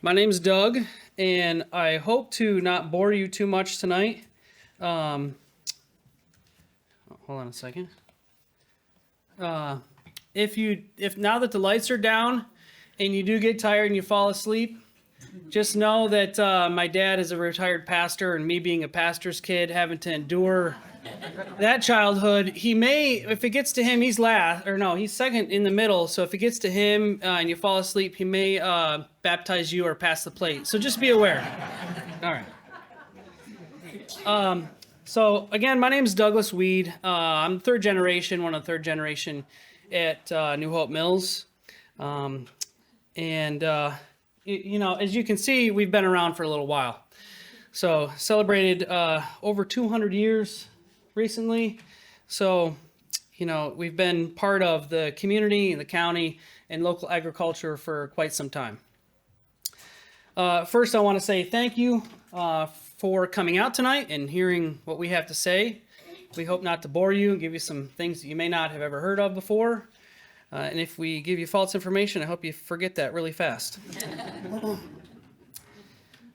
My name's Doug, and I hope to not bore you too much tonight. Hold on a second. If now that the lights are down and you do get tired and you fall asleep, just know that my dad is a retired pastor, and me being a pastor's kid, having to endure that childhood, he may, if it gets to him, he's last, or no, he's second in the middle. So if it gets to him and you fall asleep, he may baptize you or pass the plate. So just be aware. All right. So again, my name is Douglas Weed. I'm third generation, one of the third generation at New Hope Mills. You know, as you can see, we've been around for a little while. So celebrated over 200 years recently. So, you know, we've been part of the community and the county and local agriculture for quite some time. First, I want to say thank you for coming out tonight and hearing what we have to say. We hope not to bore you and give you some things that you may not have ever heard of before. And if we give you false information, I hope you forget that really fast.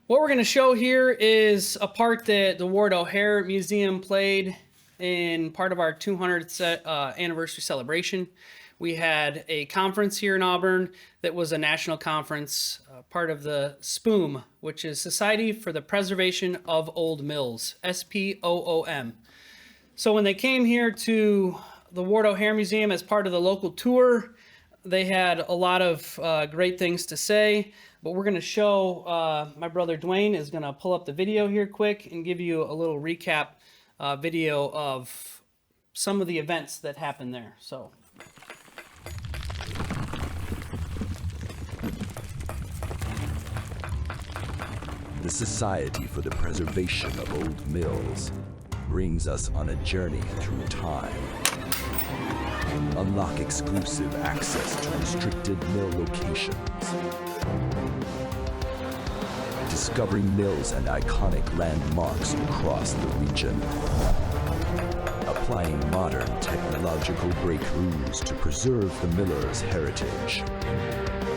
What we're going to show here is a part that the Ward O'Hare Museum played in part of our 200th anniversary celebration. We had a conference here in Auburn that was a national conference, part of the SPOOM, which is Society for the Preservation of Old Mills, SPOOM. So when they came here to the Ward O'Hare Museum as part of the local tour, they had a lot of great things to say. But we're going to show, my brother Dwayne is going to pull up the video here quick and give you a little recap video of some of the events that happened there. So. The Society for the Preservation of Old Mills brings us on a journey through time. Unlock exclusive access to restricted mill locations. Discovering mills and iconic landmarks across the region. Applying modern technological breakthroughs to preserve the miller's heritage.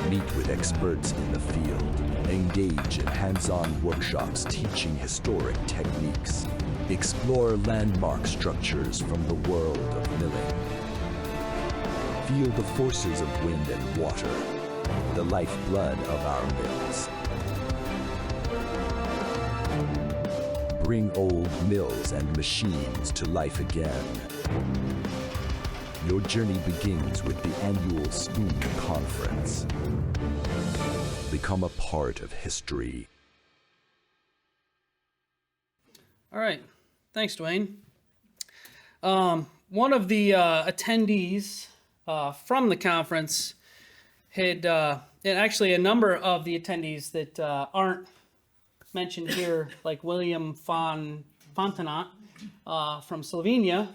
Meet with experts in the field. Engage in hands-on workshops teaching historic techniques. Explore landmark structures from the world of milling. Feel the forces of wind and water, the lifeblood of our mills. Bring old mills and machines to life again. Your journey begins with the annual SPOOM Conference. Become a part of history. All right. Thanks, Dwayne. One of the attendees from the conference had, and actually a number of the attendees that aren't mentioned here, like William Fontenot from Slovenia,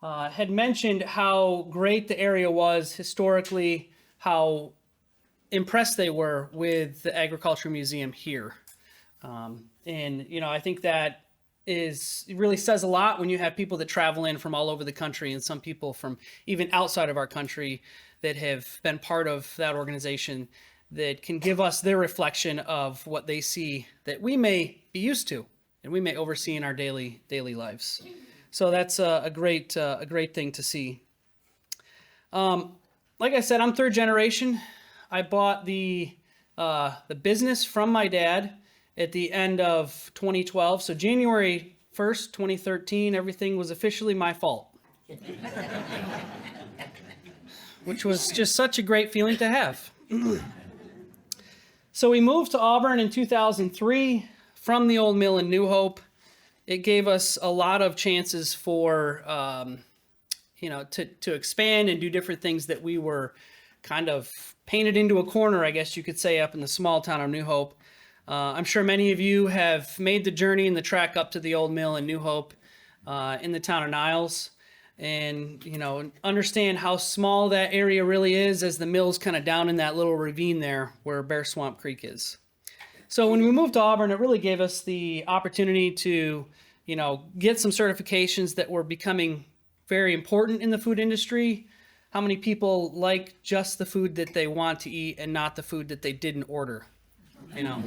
had mentioned how great the area was historically, how impressed they were with the Agriculture Museum here. And, you know, I think that it really says a lot when you have people that travel in from all over the country and some people from even outside of our country that have been part of that organization that can give us their reflection of what they see that we may be used to and we may oversee in our daily lives. So that's a great thing to see. Like I said, I'm third generation. I bought the business from my dad at the end of 2012. So January 1st, 2013, everything was officially my fault. Which was just such a great feeling to have. So we moved to Auburn in 2003 from the old mill in New Hope. It gave us a lot of chances for, you know, to expand and do different things that we were kind of painted into a corner, I guess you could say, up in the small town of New Hope. I'm sure many of you have made the journey and the trek up to the old mill in New Hope in the town of Niles, and, you know, understand how small that area really is as the mill's kind of down in that little ravine there where Bear Swamp Creek is. So when we moved to Auburn, it really gave us the opportunity to, you know, get some certifications that were becoming very important in the food industry. How many people like just the food that they want to eat and not the food that they didn't order? you know.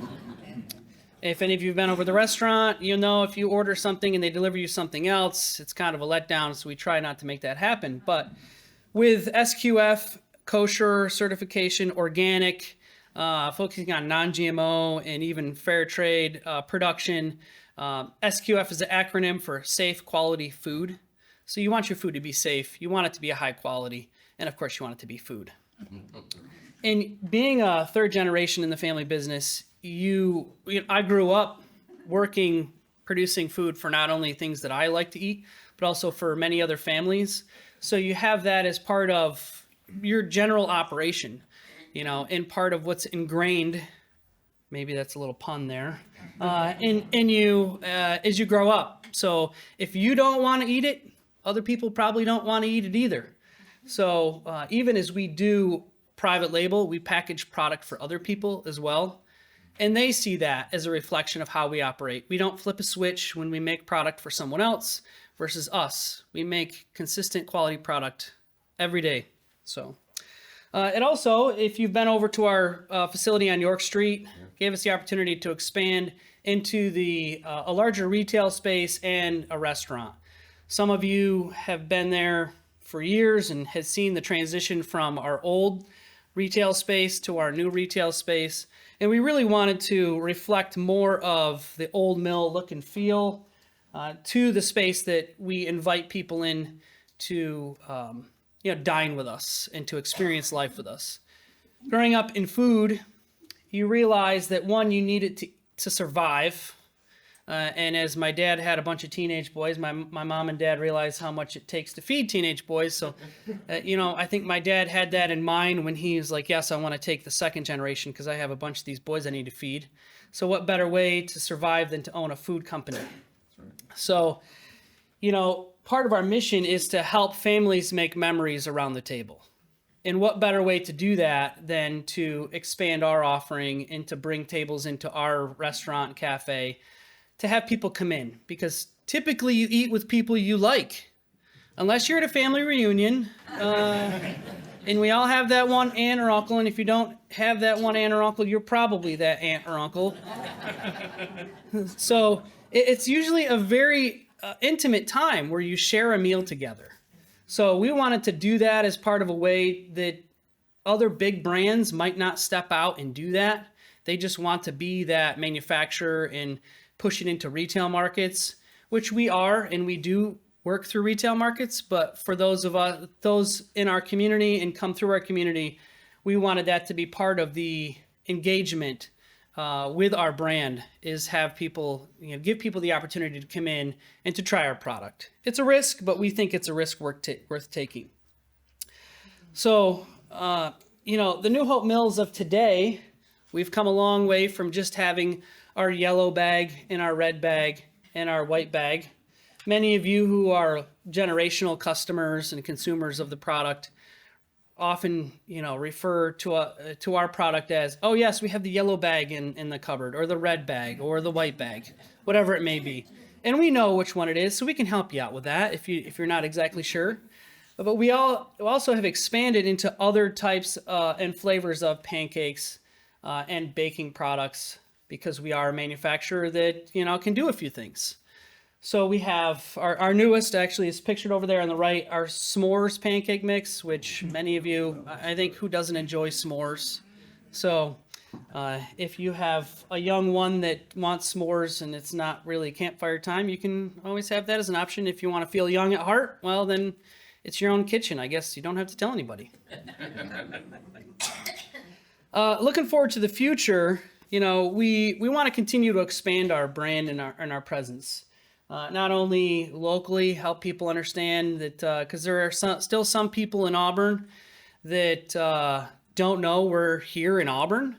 If any of you have been over to the restaurant, you know if you order something and they deliver you something else, it's kind of a letdown, so we try not to make that happen. But with SQF, kosher certification, organic, focusing on non-GMO and even fair trade production, SQF is an acronym for Safe Quality Food. So you want your food to be safe, you want it to be a high quality, and of course you want it to be food. And being a third generation in the family business, I grew up working, producing food for not only things that I like to eat, but also for many other families. So you have that as part of your general operation, you know, and part of what's ingrained, maybe that's a little pun there, in you as you grow up. So if you don't want to eat it, other people probably don't want to eat it either. So even as we do private label, we package product for other people as well. And they see that as a reflection of how we operate. We don't flip a switch when we make product for someone else versus us. We make consistent quality product every day. So it also, if you've been over to our facility on York Street, gave us the opportunity to expand into a larger retail space and a restaurant. Some of you have been there for years and has seen the transition from our old retail space to our new retail space. And we really wanted to reflect more of the old mill look and feel to the space that we invite people in to dine with us and to experience life with us. Growing up in food, you realize that one, you need it to survive. And as my dad had a bunch of teenage boys, my mom and dad realized how much it takes to feed teenage boys. So, I think my dad had that in mind when he was like, yes, I want to take the second generation because I have a bunch of these boys I need to feed. So what better way to survive than to own a food company? So, part of our mission is to help families make memories around the table. And what better way to do that than to expand our offering and to bring tables into our restaurant and cafe to have people come in, because typically you eat with people you like, unless you're at a family reunion, and we all have that one aunt or uncle, and if you don't have that one aunt or uncle, you're probably that aunt or uncle. So it's usually a very intimate time where you share a meal together. So we wanted to do that as part of a way that other big brands might not step out and do that. They just want to be that manufacturer and push it into retail markets, which we are, and we do work through retail markets. But for those in our community and come through our community, we wanted that to be part of the engagement with our brand, is have people, give people the opportunity to come in and to try our product. It's a risk, but we think it's a risk worth taking. So, the New Hope Mills of today, we've come a long way from just having our yellow bag and our red bag and our white bag. Many of you who are generational customers and consumers of the product often, refer to our product as, oh yes, we have the yellow bag in the cupboard, or the red bag, or the white bag, whatever it may be. And we know which one it is, so we can help you out with that if you're not exactly sure. But we also have expanded into other types and flavors of pancakes and baking products, because we are a manufacturer that, can do a few things. So we have our newest, actually is pictured over there on the right, our s'mores pancake mix, which many of you, I think, who doesn't enjoy s'mores? So if you have a young one that wants s'mores and it's not really campfire time, you can always have that as an option. If you want to feel young at heart, well, then it's your own kitchen. I guess you don't have to tell anybody. Looking forward to the future, we want to continue to expand our brand and our presence. Not only locally, help people understand that, because there are still some people in Auburn that don't know we're here in Auburn,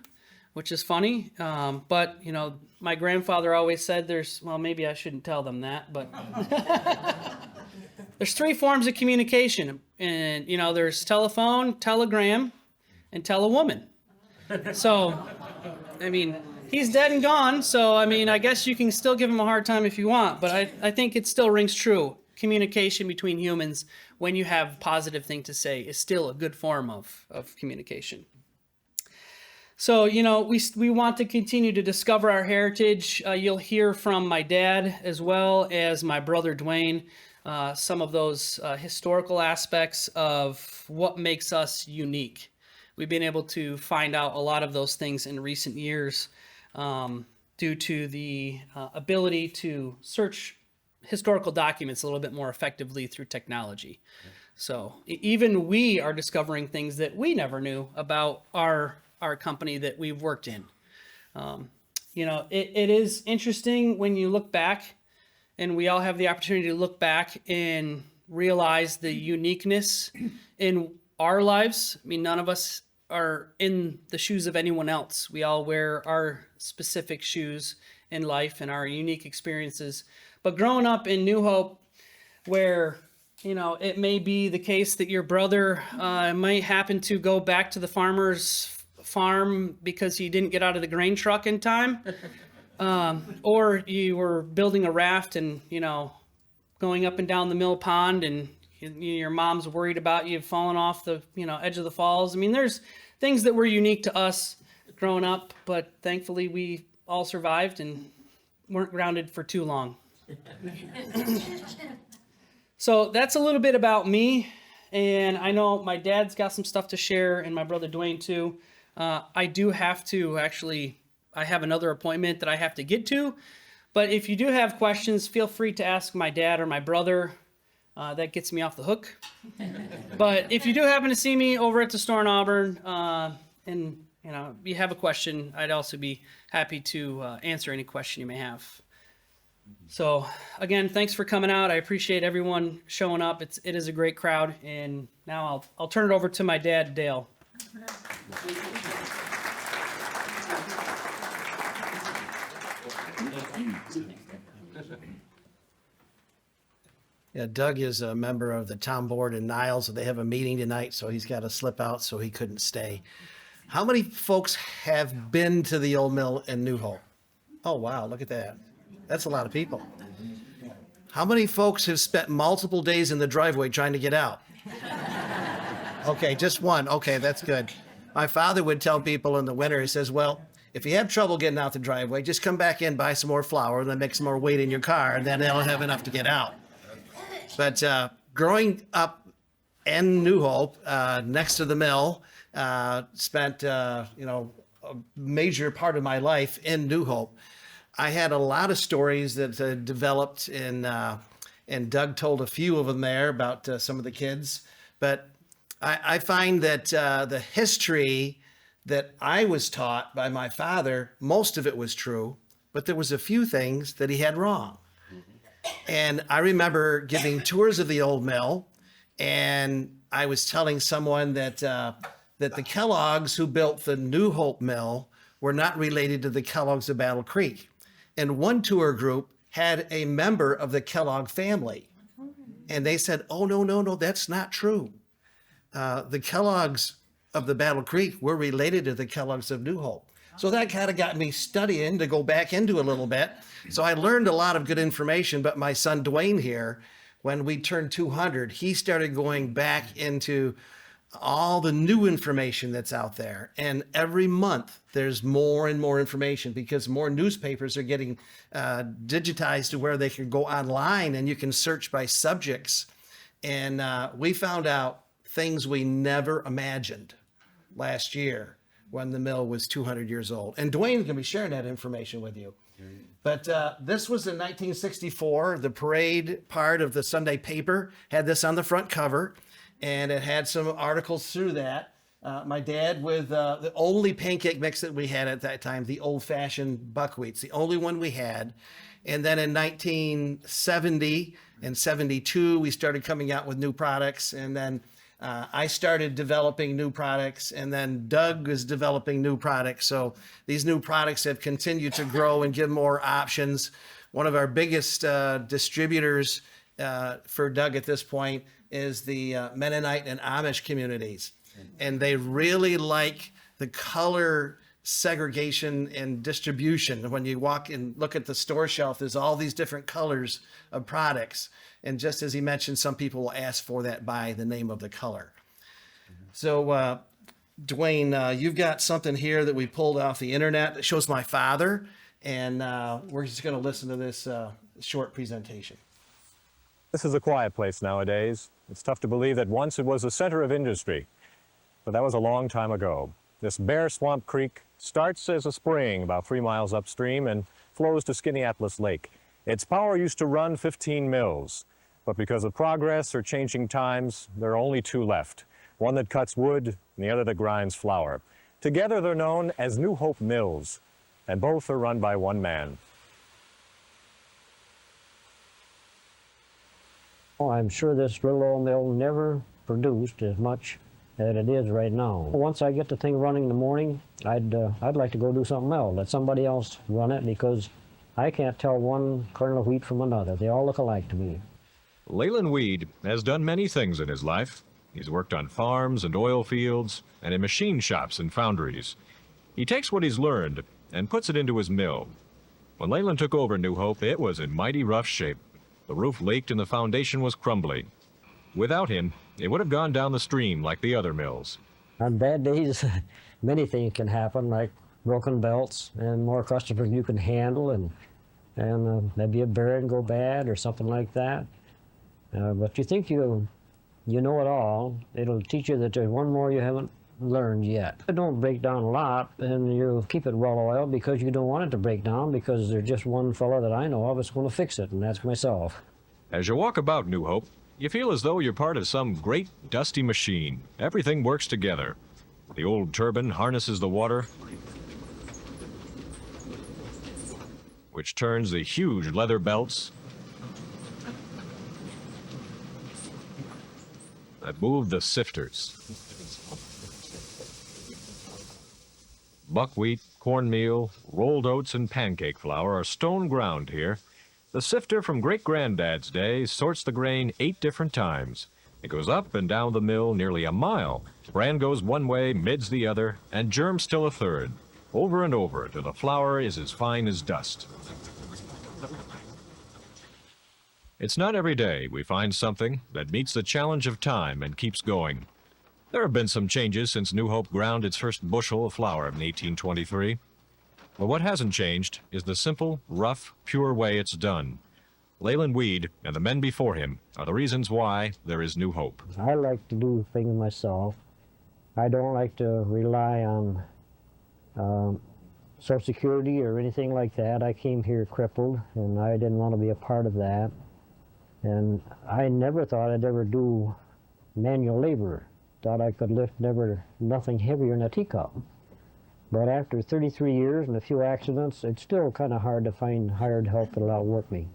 which is funny. But, my grandfather always said maybe I shouldn't tell them that, but there's 3 forms of communication. And, there's telephone, telegram, and tell a woman. So, he's dead and gone, so, I guess you can still give him a hard time if you want, but I think it still rings true. Communication between humans, when you have a positive thing to say, is still a good form of communication. So, we want to continue to discover our heritage. You'll hear from my dad as well as my brother Dwayne, some of those historical aspects of what makes us unique. We've been able to find out a lot of those things in recent years due to the ability to search historical documents a little bit more effectively through technology. So even we are discovering things that we never knew about our company that we've worked in. It is interesting when you look back, and we all have the opportunity to look back and realize the uniqueness in our lives. I mean, none of us are in the shoes of anyone else. We all wear our specific shoes in life and our unique experiences. But growing up in New Hope, where it may be the case that your brother might happen to go back to the farmer's farm because he didn't get out of the grain truck in time, or you were building a raft and going up and down the mill pond, and your mom's worried about you falling off the edge of the falls. I mean, there's things that were unique to us growing up, but thankfully we all survived and weren't grounded for too long. So that's a little bit about me, and I know my dad's got some stuff to share, and my brother Dwayne too. I do have to I have another appointment that I have to get to, but if you do have questions, feel free to ask my dad or my brother. That gets me off the hook. But if you do happen to see me over at the store in Auburn, and you have a question, I'd also be happy to answer any question you may have. So again, thanks for coming out. I appreciate everyone showing up. It is a great crowd, and now I'll turn it over to my dad, Dale. Yeah, Doug is a member of the town board in Niles, and they have a meeting tonight, so he's got to slip out, so he couldn't stay. How many folks have been to the old mill in New Hope? Oh, wow, look at that. That's a lot of people. How many folks have spent multiple days in the driveway trying to get out? Okay, just one. Okay, that's good. My father would tell people in the winter, he says, well, if you have trouble getting out the driveway, just come back in, buy some more flour, and then make some more weight in your car, and then they'll have enough to get out. But growing up in New Hope, next to the mill, spent a major part of my life in New Hope. I had a lot of stories that developed, and Doug told a few of them there about some of the kids. But I find that the history that I was taught by my father, most of it was true, but there was a few things that he had wrong. And I remember giving tours of the old mill, and I was telling someone that the Kellogg's who built the New Hope mill were not related to the Kellogg's of Battle Creek. And one tour group had a member of the Kellogg family. And they said, oh, no, that's not true. The Kellogg's of the Battle Creek were related to the Kellogg's of New Hope. So that kind of got me studying to go back into a little bit. So I learned a lot of good information, but my son Dwayne here, when we turned 200, he started going back into all the new information that's out there. And every month there's more and more information because more newspapers are getting digitized to where they can go online and you can search by subjects. And we found out things we never imagined last year when the mill was 200 years old. And Dwayne's gonna be sharing that information with you. But this was in 1964. The parade part of the Sunday paper had this on the front cover, and it had some articles through that. My dad with the only pancake mix that we had at that time, the old-fashioned buckwheats, the only one we had. And then in 1970 and 72, we started coming out with new products. And then I started developing new products, and then Doug is developing new products. So these new products have continued to grow and give more options. One of our biggest distributors for Doug at this point is the Mennonite and Amish communities. And they really like the color segregation and distribution. When you walk and look at the store shelf, there's all these different colors of products. And just as he mentioned, some people will ask for that by the name of the color. So Dwayne, you've got something here that we pulled off the internet that shows my father, and we're just going to listen to this short presentation. This is a quiet place nowadays. It's tough to believe that once it was a center of industry, but that was a long time ago. This Bear Swamp Creek starts as a spring about 3 miles upstream and flows to Skaneateles Lake. Its power used to run 15 mills, but because of progress or changing times, there are only 2 left. One that cuts wood and the other that grinds flour. Together they're known as New Hope Mills, and both are run by one man. Oh, I'm sure this little old mill never produced as much as it is right now. Once I get the thing running in the morning, I'd like to go do something else. Let somebody else run it, because I can't tell one kernel of wheat from another. They all look alike to me. Leyland Weed has done many things in his life. He's worked on farms and oil fields and in machine shops and foundries. He takes what he's learned and puts it into his mill. When Leyland took over New Hope, it was in mighty rough shape. The roof leaked and the foundation was crumbly. Without him, it would have gone down the stream like the other mills. On bad days, many things can happen, like broken belts and more customers than you can handle, and maybe a bearing go bad or something like that. But you think you know it all. It'll teach you that there's one more you haven't learned yet. It don't break down a lot, and you keep it well oiled because you don't want it to break down, because there's just one fellow that I know of that's going to fix it, and that's myself. As you walk about New Hope, you feel as though you're part of some great dusty machine. Everything works together. The old turbine harnesses the water, which turns the huge leather belts that move the sifters. Buckwheat, cornmeal, rolled oats, and pancake flour are stone ground here. The sifter from great-granddad's day sorts the grain 8 different times. It goes up and down the mill nearly a mile. Bran goes one way, midge the other, and germ still a third. Over and over till the flour is as fine as dust. It's not every day we find something that meets the challenge of time and keeps going. There have been some changes since New Hope ground its first bushel of flour in 1823. But what hasn't changed is the simple, rough, pure way it's done. Leyland Weed and the men before him are the reasons why there is New Hope. I like to do things myself. I don't like to rely on Social Security or anything like that. I came here crippled, and I didn't want to be a part of that. And I never thought I'd ever do manual labor. Thought I could lift nothing heavier than a teacup. But after 33 years and a few accidents, it's still kind of hard to find hired help that'll outwork me.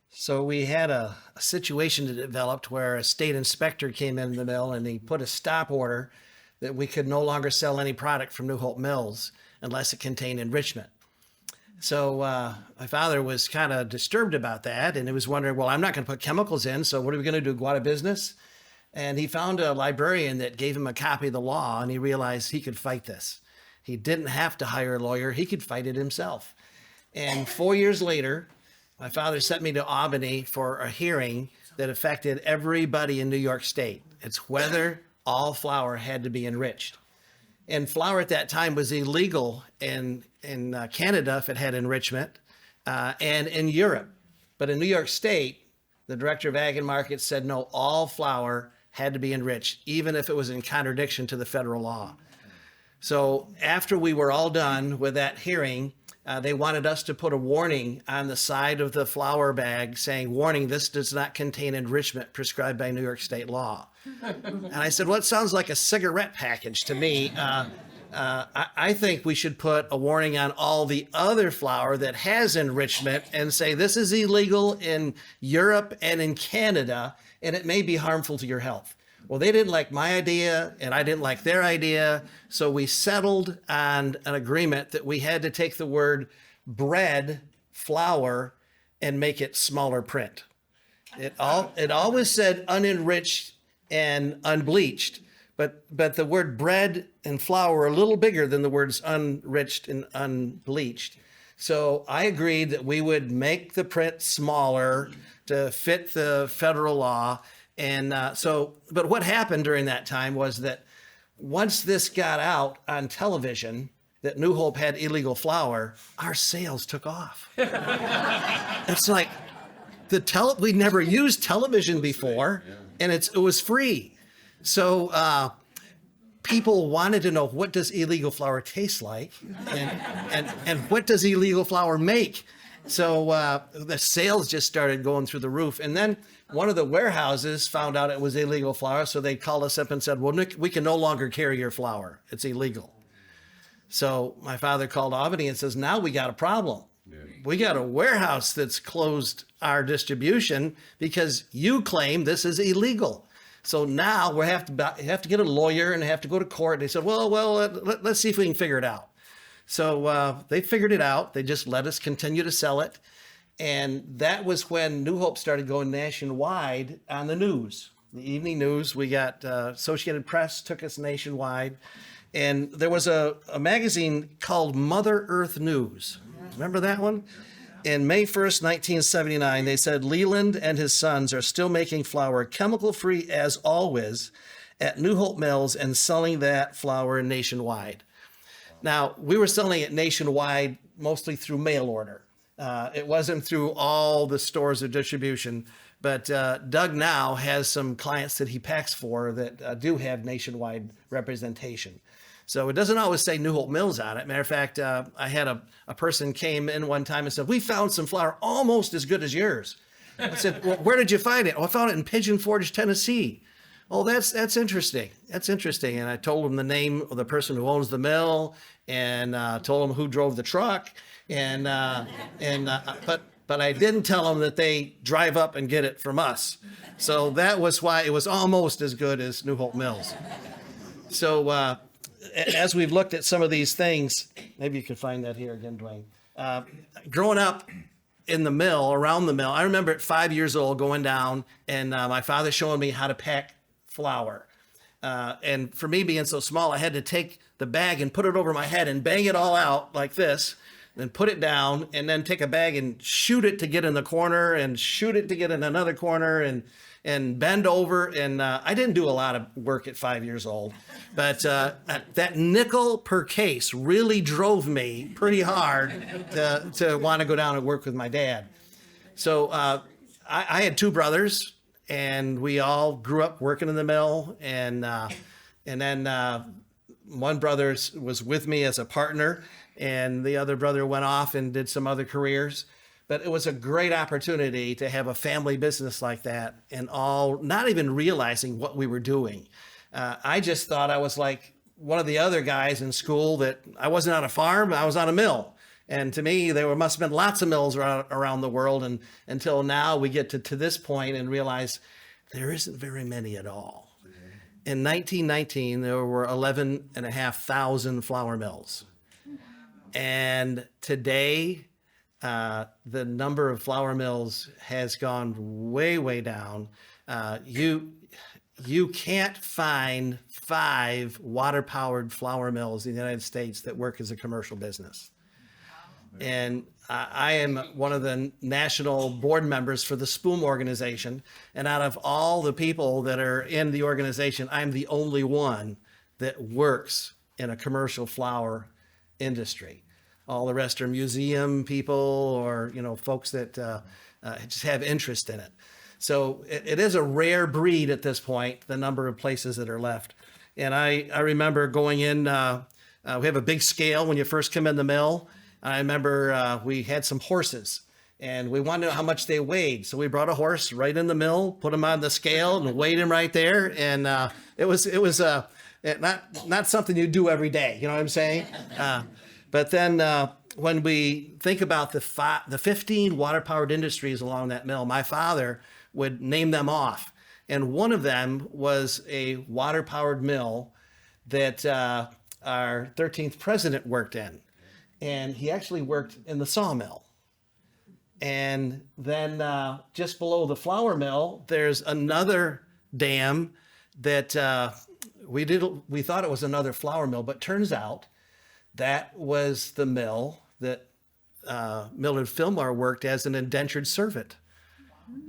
So we had a situation that developed where a state inspector came in the mill, and he put a stop order that we could no longer sell any product from New Hope Mills unless it contained enrichment. So my father was kind of disturbed about that, and he was wondering, well, I'm not going to put chemicals in, so what are we going to do, go out of business? And he found a librarian that gave him a copy of the law, and he realized he could fight this. He didn't have to hire a lawyer. He could fight it himself. And 4 years later, my father sent me to Albany for a hearing that affected everybody in New York State. It's whether all flour had to be enriched. And flour at that time was illegal in Canada if it had enrichment, and in Europe. But in New York State, the director of Ag and Market said, no, all flour had to be enriched, even if it was in contradiction to the federal law. So after we were all done with that hearing, they wanted us to put a warning on the side of the flour bag saying, warning, this does not contain enrichment prescribed by New York State law. And I said, well, it sounds like a cigarette package to me. I think we should put a warning on all the other flour that has enrichment and say this is illegal in Europe and in Canada, and it may be harmful to your health. Well, they didn't like my idea, and I didn't like their idea, so we settled on an agreement that we had to take the word bread, flour, and make it smaller print. It always said unenriched and unbleached, but the word bread and flour are a little bigger than the words unenriched and unbleached. So I agreed that we would make the print smaller to fit the federal law, And but what happened during that time was that once this got out on television that New Hope had illegal flour, our sales took off. It's like we never used television before, and it was free. So people wanted to know, what does illegal flour taste like, and what does illegal flour make? So the sales just started going through the roof. And then one of the warehouses found out it was illegal flour, so they called us up and said, well, Nick, we can no longer carry your flour. It's illegal. So my father called Albany and says, now we got a problem. We got a warehouse that's closed our distribution because you claim this is illegal. So now we have to get a lawyer and have to go to court. They said, well, let's see if we can figure it out. So they figured it out. They just let us continue to sell it. And that was when New Hope started going nationwide on the news, the evening news. We got Associated Press took us nationwide. And there was a magazine called Mother Earth News. Remember that one? In May 1st, 1979, they said Leland and his sons are still making flour chemical-free as always at New Hope Mills and selling that flour nationwide. Now, we were selling it nationwide mostly through mail order. It wasn't through all the stores of distribution, but Doug now has some clients that he packs for that do have nationwide representation. So it doesn't always say New Hope Mills on it. Matter of fact, I had a person came in one time and said, we found some flour almost as good as yours. I said, well, where did you find it? Oh, I found it in Pigeon Forge, Tennessee. Oh, that's interesting. That's interesting. And I told him the name of the person who owns the mill, and told him who drove the truck. But I didn't tell him that they drive up and get it from us. So that was why it was almost as good as New Hope Mills. So as we've looked at some of these things, maybe you could find that here again, Dwayne. Growing up in the mill, around the mill, I remember at 5 years old going down and my father showing me how to pack flour. And for me being so small, I had to take the bag and put it over my head and bang it all out like this, then put it down, and then take a bag and shoot it to get in the corner and shoot it to get in another corner and bend over. And I didn't do a lot of work at 5 years old, but that nickel per case really drove me pretty hard to want to go down and work with my dad. So I had two brothers, and we all grew up working in the mill. And then one brother was with me as a partner, and the other brother went off and did some other careers. But it was a great opportunity to have a family business like that, and all not even realizing what we were doing. I just thought I was like one of the other guys in school, that I wasn't on a farm, I was on a mill. And to me, there must have been lots of mills around the world. And until now, we get to this point and realize there isn't very many at all. In 1919, there were 11,500 flour mills. And today, the number of flour mills has gone way, way down. You can't find 5 water-powered flour mills in the United States that work as a commercial business. And I am one of the national board members for the SPOOM organization. And out of all the people that are in the organization, I'm the only one that works in a commercial flour industry. All the rest are museum people or, folks that just have interest in it. So it is a rare breed at this point, the number of places that are left. And I remember going in, we have a big scale when you first come in the mill. I remember we had some horses, and we wanted to know how much they weighed. So we brought a horse right in the mill, put him on the scale, and weighed him right there. And it was not something you do every day. You know what I'm saying? But then when we think about the 15 water-powered industries along that mill, my father would name them off. And one of them was a water-powered mill that our 13th president worked in. And he actually worked in the sawmill. And then just below the flour mill, there's another dam that we thought it was another flour mill, but turns out that was the mill that Mildred Fillmore worked as an indentured servant.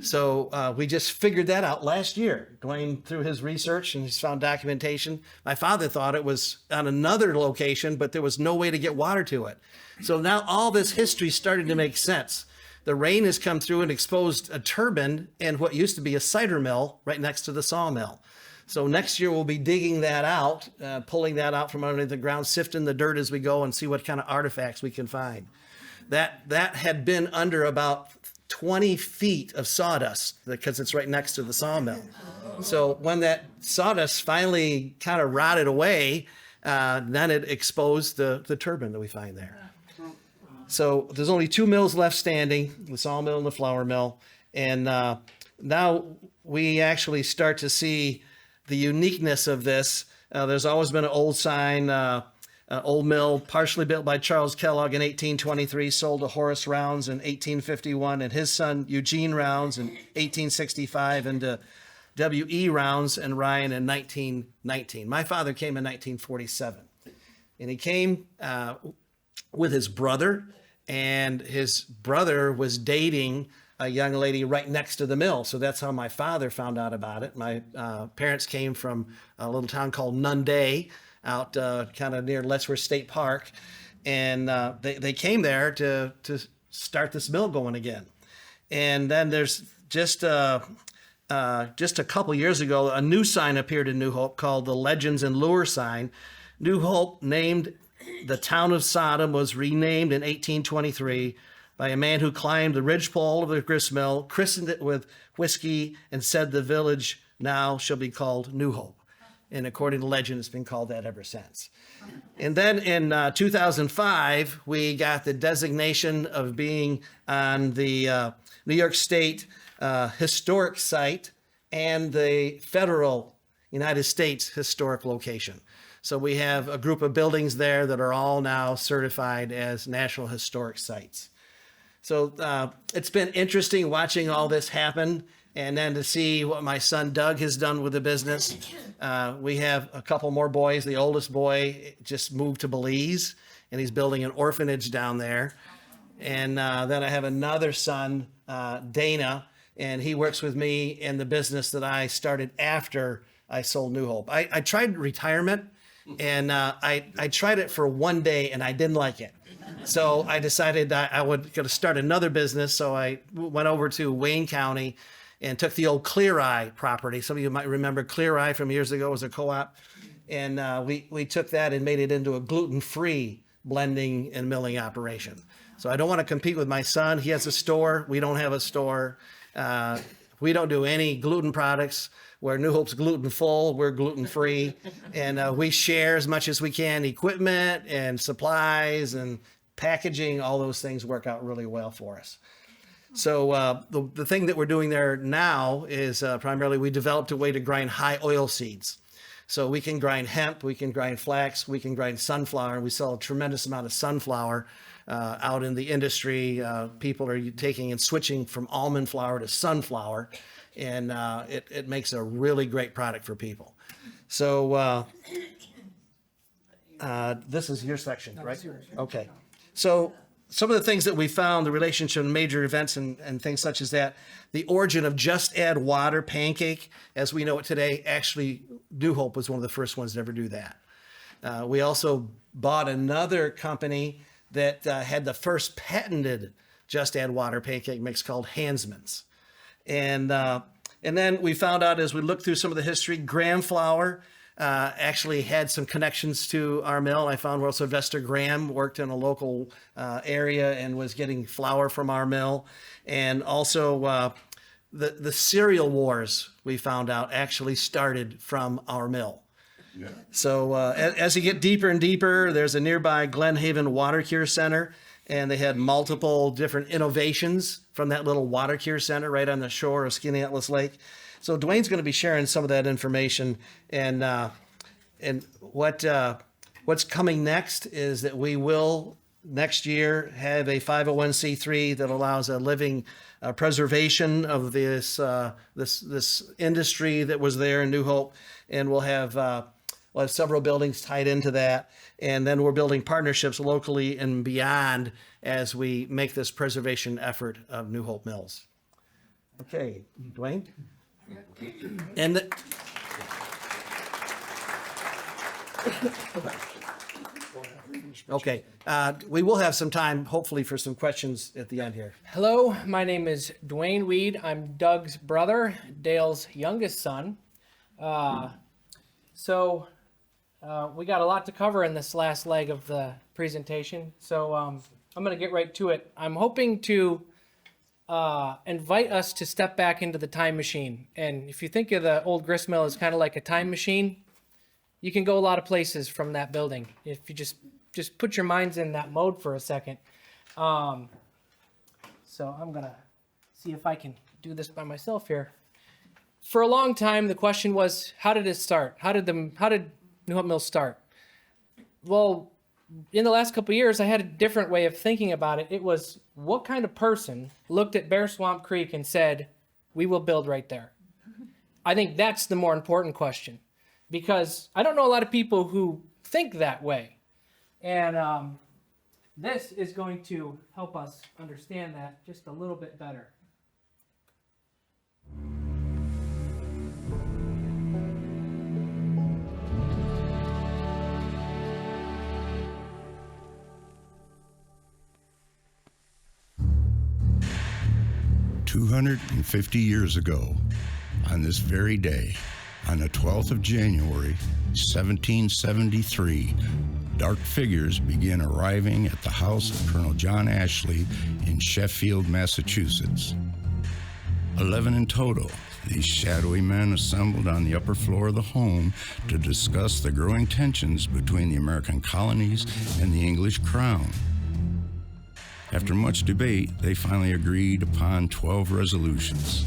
So we just figured that out last year, going through his research, and he's found documentation. My father thought it was on another location, but there was no way to get water to it. So now all this history started to make sense. The rain has come through and exposed a turbine and what used to be a cider mill right next to the sawmill. So next year we'll be digging that out, pulling that out from underneath the ground, sifting the dirt as we go and see what kind of artifacts we can find. That had been under about 20 feet of sawdust because it's right next to the sawmill. So when that sawdust finally kind of rotted away, then it exposed the turbine that we find there. So there's only 2 mills left standing, the sawmill and the flour mill. And now we actually start to see the uniqueness of this. There's always been an old sign, old mill, partially built by Charles Kellogg in 1823, sold to Horace Rounds in 1851, and his son Eugene Rounds in 1865, and to W.E. Rounds and Ryan in 1919. My father came in 1947, and he came with his brother, and his brother was dating a young lady right next to the mill. So that's how my father found out about it. My parents came from a little town called Nunday, out kind of near Letchworth State Park. And they came there to start this mill going again. And then there's just a couple years ago, a new sign appeared in New Hope called the Legends and Lure sign. New Hope, named the town of Sodom, was renamed in 1823 by a man who climbed the ridgepole of the grist mill, christened it with whiskey, and said the village now shall be called New Hope. And according to legend, it's been called that ever since. And then in 2005, we got the designation of being on the New York State Historic Site and the federal United States Historic Location. So we have a group of buildings there that are all now certified as National Historic Sites. So it's been interesting watching all this happen, and then to see what my son Doug has done with the business. We have a couple more boys. The oldest boy just moved to Belize, and he's building an orphanage down there. And then I have another son, Dana, and he works with me in the business that I started after I sold New Hope. I tried retirement, and I tried it for one day, and I didn't like it. So I decided that I would going to start another business. So I went over to Wayne County and took the old Clear Eye property. Some of you might remember Clear Eye from years ago. It was a co-op. And we took that and made it into a gluten-free blending and milling operation. So I don't want to compete with my son. He has a store. We don't have a store. We don't do any gluten products. Where New Hope's gluten full, we're gluten free. And we share as much as we can, equipment and supplies and packaging. All those things work out really well for us. So the thing that we're doing there now is primarily we developed a way to grind high oil seeds. So we can grind hemp, we can grind flax, we can grind sunflower. We sell a tremendous amount of sunflower out in the industry. People are taking and switching from almond flour to sunflower, and it makes a really great product for people. So this is your section, right? Okay. So some of the things that we found, the relationship to major events and things such as that, the origin of Just Add Water pancake, as we know it today, actually New Hope was one of the first ones to ever do that. We also bought another company that had the first patented Just Add Water pancake mix called Hansman's. And then we found out as we looked through some of the history, Graham Flour actually had some connections to our mill. I found where Sylvester Graham worked in a local area and was getting flour from our mill. And also the cereal wars, we found out, actually started from our mill. Yeah. So as you get deeper and deeper, there's a nearby Glen Haven Water Cure Center, and they had multiple different innovations from that little water cure center right on the shore of Skinny Atlas Lake. So Dwayne's going to be sharing some of that information, and what's coming next is that we will next year have a 501c3 that allows a living preservation of this industry that was there in New Hope, and we'll have several buildings tied into that, and then we're building partnerships locally and beyond as we make this preservation effort of New Hope Mills. Okay, Dwayne? And the, okay, we will have some time, hopefully, for some questions at the end here. Hello, my name is Dwayne Weed. I'm Doug's brother, Dale's youngest son. We got a lot to cover in this last leg of the presentation, so I'm going to get right to it. I'm hoping to invite us to step back into the time machine. And if you think of the old grist mill as kind of like a time machine, you can go a lot of places from that building if you just put your minds in that mode for a second. So I'm gonna see if I can do this by myself here. For a long time, the question was, how did it start? How did New Hope Mill start? Well, in the last couple of years, I had a different way of thinking about it. It was, what kind of person looked at Bear Swamp Creek and said, we will build right there? I think that's the more important question, because I don't know a lot of people who think that way. And this is going to help us understand that just a little bit better. "250 years ago, on this very day, on the 12th of January, 1773, dark figures began arriving at the house of Colonel John Ashley in Sheffield, Massachusetts. 11 in total, these shadowy men assembled on the upper floor of the home to discuss the growing tensions between the American colonies and the English crown. After much debate, they finally agreed upon 12 resolutions.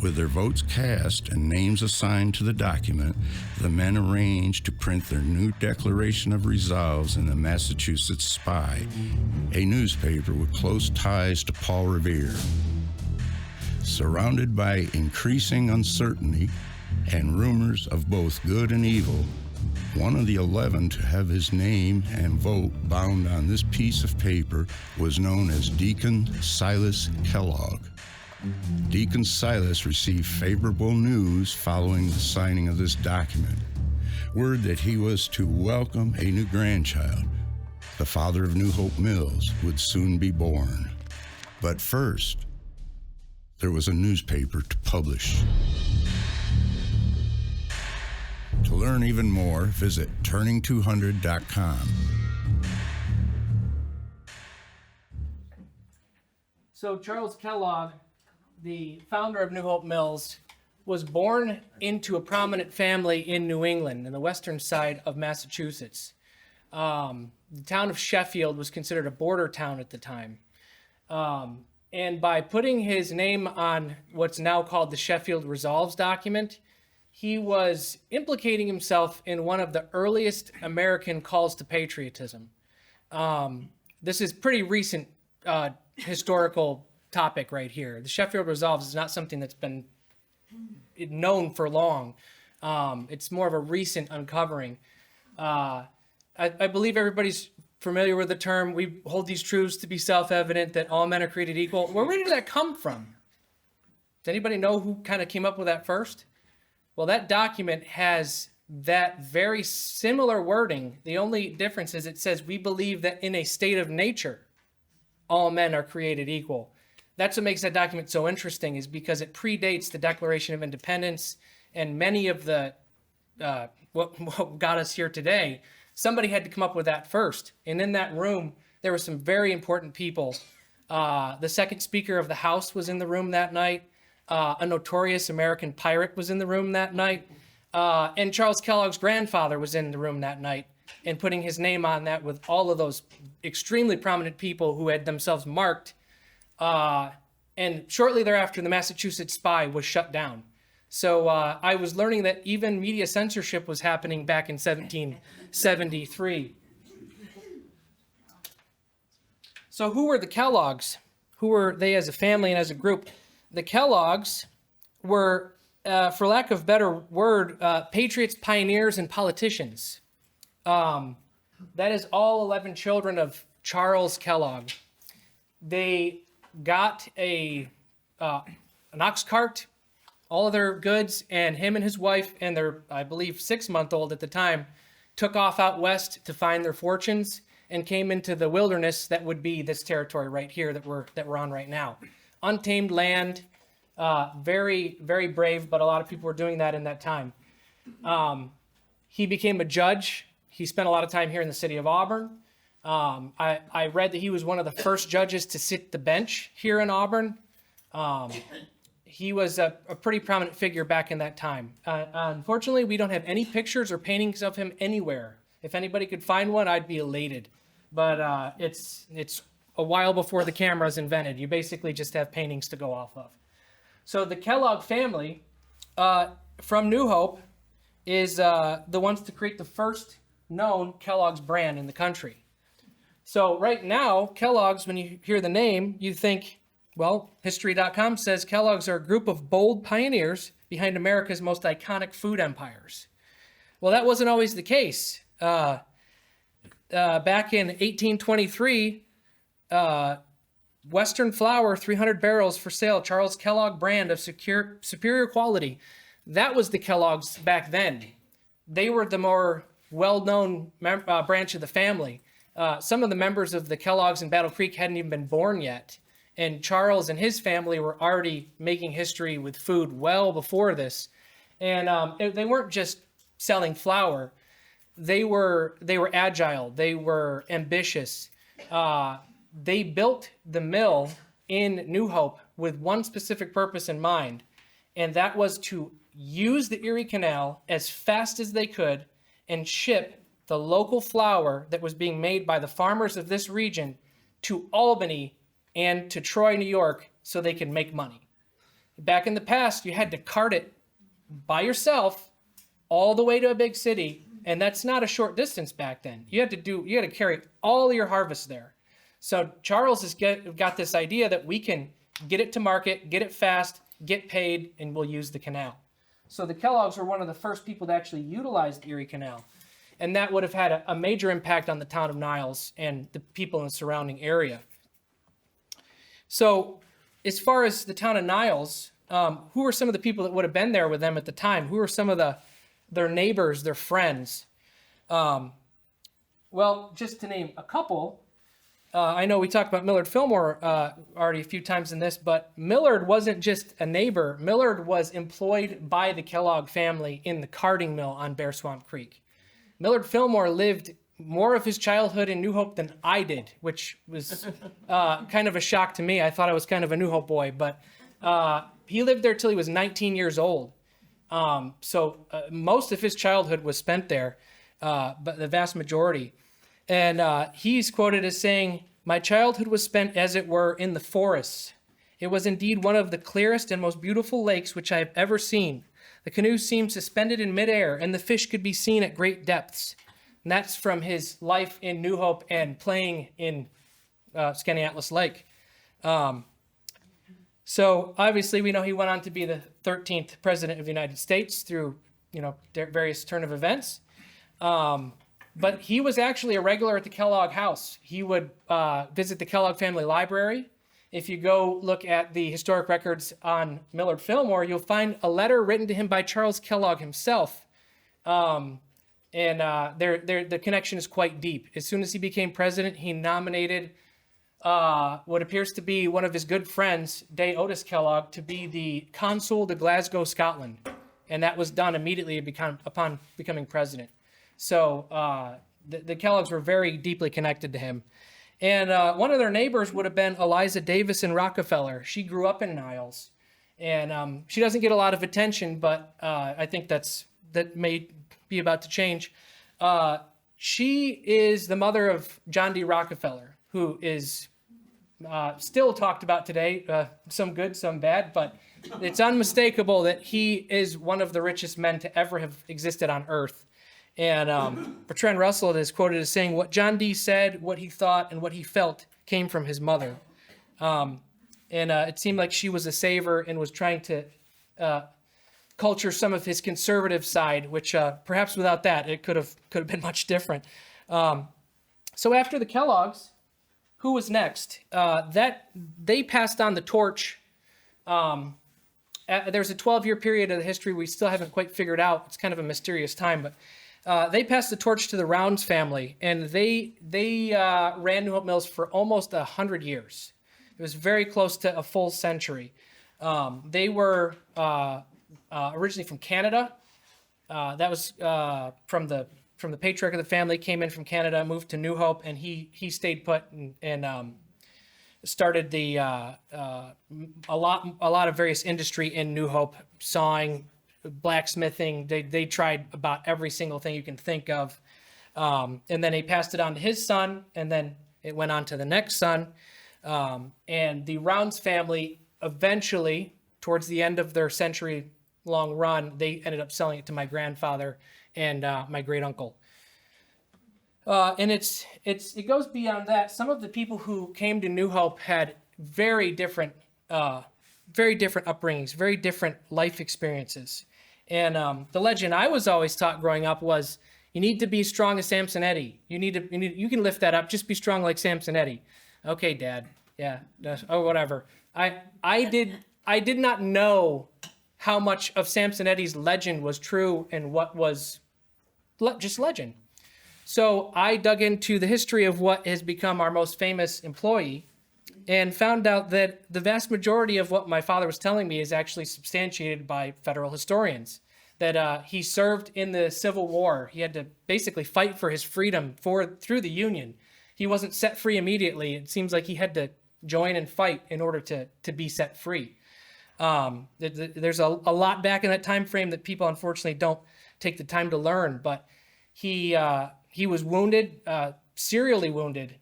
With their votes cast and names assigned to the document, the men arranged to print their new Declaration of Resolves in the Massachusetts Spy, a newspaper with close ties to Paul Revere. Surrounded by increasing uncertainty and rumors of both good and evil, one of the 11 to have his name and vote bound on this piece of paper was known as Deacon Silas Kellogg. Deacon Silas received favorable news following the signing of this document. Word that he was to welcome a new grandchild. The father of New Hope Mills would soon be born. But first, there was a newspaper to publish. To learn even more, visit turning200.com. So Charles Kellogg, the founder of New Hope Mills, was born into a prominent family in New England, in the western side of Massachusetts. The town of Sheffield was considered a border town at the time. And by putting his name on what's now called the Sheffield Resolves document, he was implicating himself in one of the earliest American calls to patriotism. This is pretty recent historical topic right here. The Sheffield Resolves is not something that's been known for long. It's more of a recent uncovering. I believe everybody's familiar with the term, we hold these truths to be self-evident that all men are created equal. Where did that come from? Does anybody know who kind of came up with that first? Well, that document has that very similar wording. The only difference is it says, we believe that in a state of nature, all men are created equal. That's what makes that document so interesting, is because it predates the Declaration of Independence and many of the, what got us here today. Somebody had to come up with that first. And in that room, there were some very important people. The second Speaker of the House was in the room that night. A notorious American pirate was in the room that night. And Charles Kellogg's grandfather was in the room that night, and putting his name on that with all of those extremely prominent people who had themselves marked. And shortly thereafter, the Massachusetts Spy was shut down. So I was learning that even media censorship was happening back in 1773. So who were the Kelloggs? Who were they as a family and as a group? The Kelloggs were, for lack of a better word, patriots, pioneers, and politicians. That is all 11 children of Charles Kellogg. They got a an ox cart, all of their goods, and him and his wife and their, I believe, 6-month-old at the time, took off out west to find their fortunes and came into the wilderness that would be this territory right here that we're on right now. Untamed land, very, very brave, but a lot of people were doing that in that time. He became a judge. He spent a lot of time here in the city of Auburn. I read that he was one of the first judges to sit the bench here in Auburn. He was a pretty prominent figure back in that time. Unfortunately, we don't have any pictures or paintings of him anywhere. If anybody could find one, I'd be elated. But it's a while before the camera is invented. You basically just have paintings to go off of. So the Kellogg family from New Hope is the ones to create the first known Kellogg's brand in the country. So right now, Kellogg's, when you hear the name, you think, well, History.com says Kellogg's are a group of bold pioneers behind America's most iconic food empires. Well, that wasn't always the case. Back in 1823, Western Flour, 300 barrels for sale, Charles Kellogg brand of superior quality. That was the Kellogg's back then. They were the more well-known branch of the family. Some of the members of the Kellogg's in Battle Creek hadn't even been born yet. And Charles and his family were already making history with food well before this. And they weren't just selling flour. They were agile. They were ambitious. They built the mill in New Hope with one specific purpose in mind, and that was to use the Erie Canal as fast as they could and ship the local flour that was being made by the farmers of this region to Albany and to Troy, New York, so they could make money. Back in the past, you had to cart it by yourself all the way to a big city, and that's not a short distance back then. You had to carry all your harvest there. So Charles has got this idea that we can get it to market, get it fast, get paid, and we'll use the canal. So the Kellogg's were one of the first people to actually utilize the Erie Canal. And that would have had a major impact on the town of Niles and the people in the surrounding area. So as far as the town of Niles, who were some of the people that would have been there with them at the time? Who were some of their neighbors, their friends? Well, just to name a couple, I know we talked about Millard Fillmore already a few times in this, but Millard wasn't just a neighbor. Millard was employed by the Kellogg family in the carding mill on Bear Swamp Creek. Millard Fillmore lived more of his childhood in New Hope than I did, which was kind of a shock to me. I thought I was kind of a New Hope boy, but he lived there till he was 19 years old. So most of his childhood was spent there, but the vast majority. And he's quoted as saying, "My childhood was spent, as it were, in the forests. It was indeed one of the clearest and most beautiful lakes which I have ever seen. The canoe seemed suspended in midair, and the fish could be seen at great depths." And that's from his life in New Hope and playing in Skaneateles Lake. So obviously we know he went on to be the 13th president of the United States through, various turn of events. But he was actually a regular at the Kellogg house. He would visit the Kellogg family library. If you go look at the historic records on Millard Fillmore, you'll find a letter written to him by Charles Kellogg himself. The connection is quite deep. As soon as he became president, he nominated what appears to be one of his good friends, Day Otis Kellogg, to be the consul to Glasgow, Scotland. And that was done immediately upon becoming president. So the Kellogg's were very deeply connected to him. And one of their neighbors would have been Eliza Davison Rockefeller. She grew up in Niles. And she doesn't get a lot of attention, but I think that may be about to change. She is the mother of John D. Rockefeller, who is still talked about today, some good, some bad, but it's unmistakable that he is one of the richest men to ever have existed on earth. And Bertrand Russell is quoted as saying, "What John D. said, what he thought, and what he felt came from his mother." It seemed like she was a saver and was trying to culture some of his conservative side, which perhaps without that, it could have been much different. So after the Kellogg's, who was next? They passed on the torch there's a 12-year period of the history we still haven't quite figured out. It's kind of a mysterious time, but they passed the torch to the Rounds family, and they ran New Hope Mills for almost 100 years. It was very close to a full century. They were originally from Canada. That was from the patriarch of the family, came in from Canada, moved to New Hope, and he stayed put and started the a lot of various industry in New Hope, sawing, blacksmithing. They tried about every single thing you can think of, and then he passed it on to his son, and then it went on to the next son, and the Rounds family eventually, towards the end of their century-long run, they ended up selling it to my grandfather and my great uncle. And it goes beyond that. Some of the people who came to New Hope had very different upbringings, very different life experiences. And the legend I was always taught growing up was, you need to be strong as Samson Eddy. You can lift that up. Just be strong like Samson Eddy. Okay, Dad. Yeah. Oh, whatever. I did not know how much of Samson Eddy's legend was true and what was just legend. So I dug into the history of what has become our most famous employee and found out that the vast majority of what my father was telling me is actually substantiated by federal historians. That he served in the Civil War. He had to basically fight for his freedom through the Union. He wasn't set free immediately. It seems like he had to join and fight in order to be set free. There's a lot back in that time frame that people unfortunately don't take the time to learn. But he was wounded, serially wounded,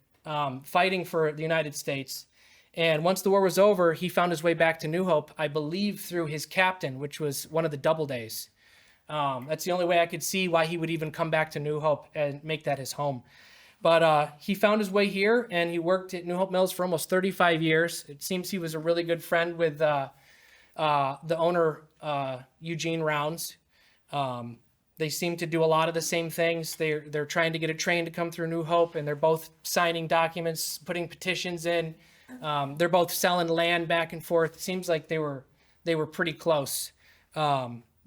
fighting for the United States. And once the war was over, he found his way back to New Hope, I believe through his captain, which was one of the Doubledays. That's the only way I could see why he would even come back to New Hope and make that his home. But he found his way here, and he worked at New Hope Mills for almost 35 years. It seems he was a really good friend with the owner, Eugene Rounds. They seem to do a lot of the same things. They're trying to get a train to come through New Hope, and they're both signing documents, putting petitions in. They're both selling land back and forth. It seems like they were pretty close,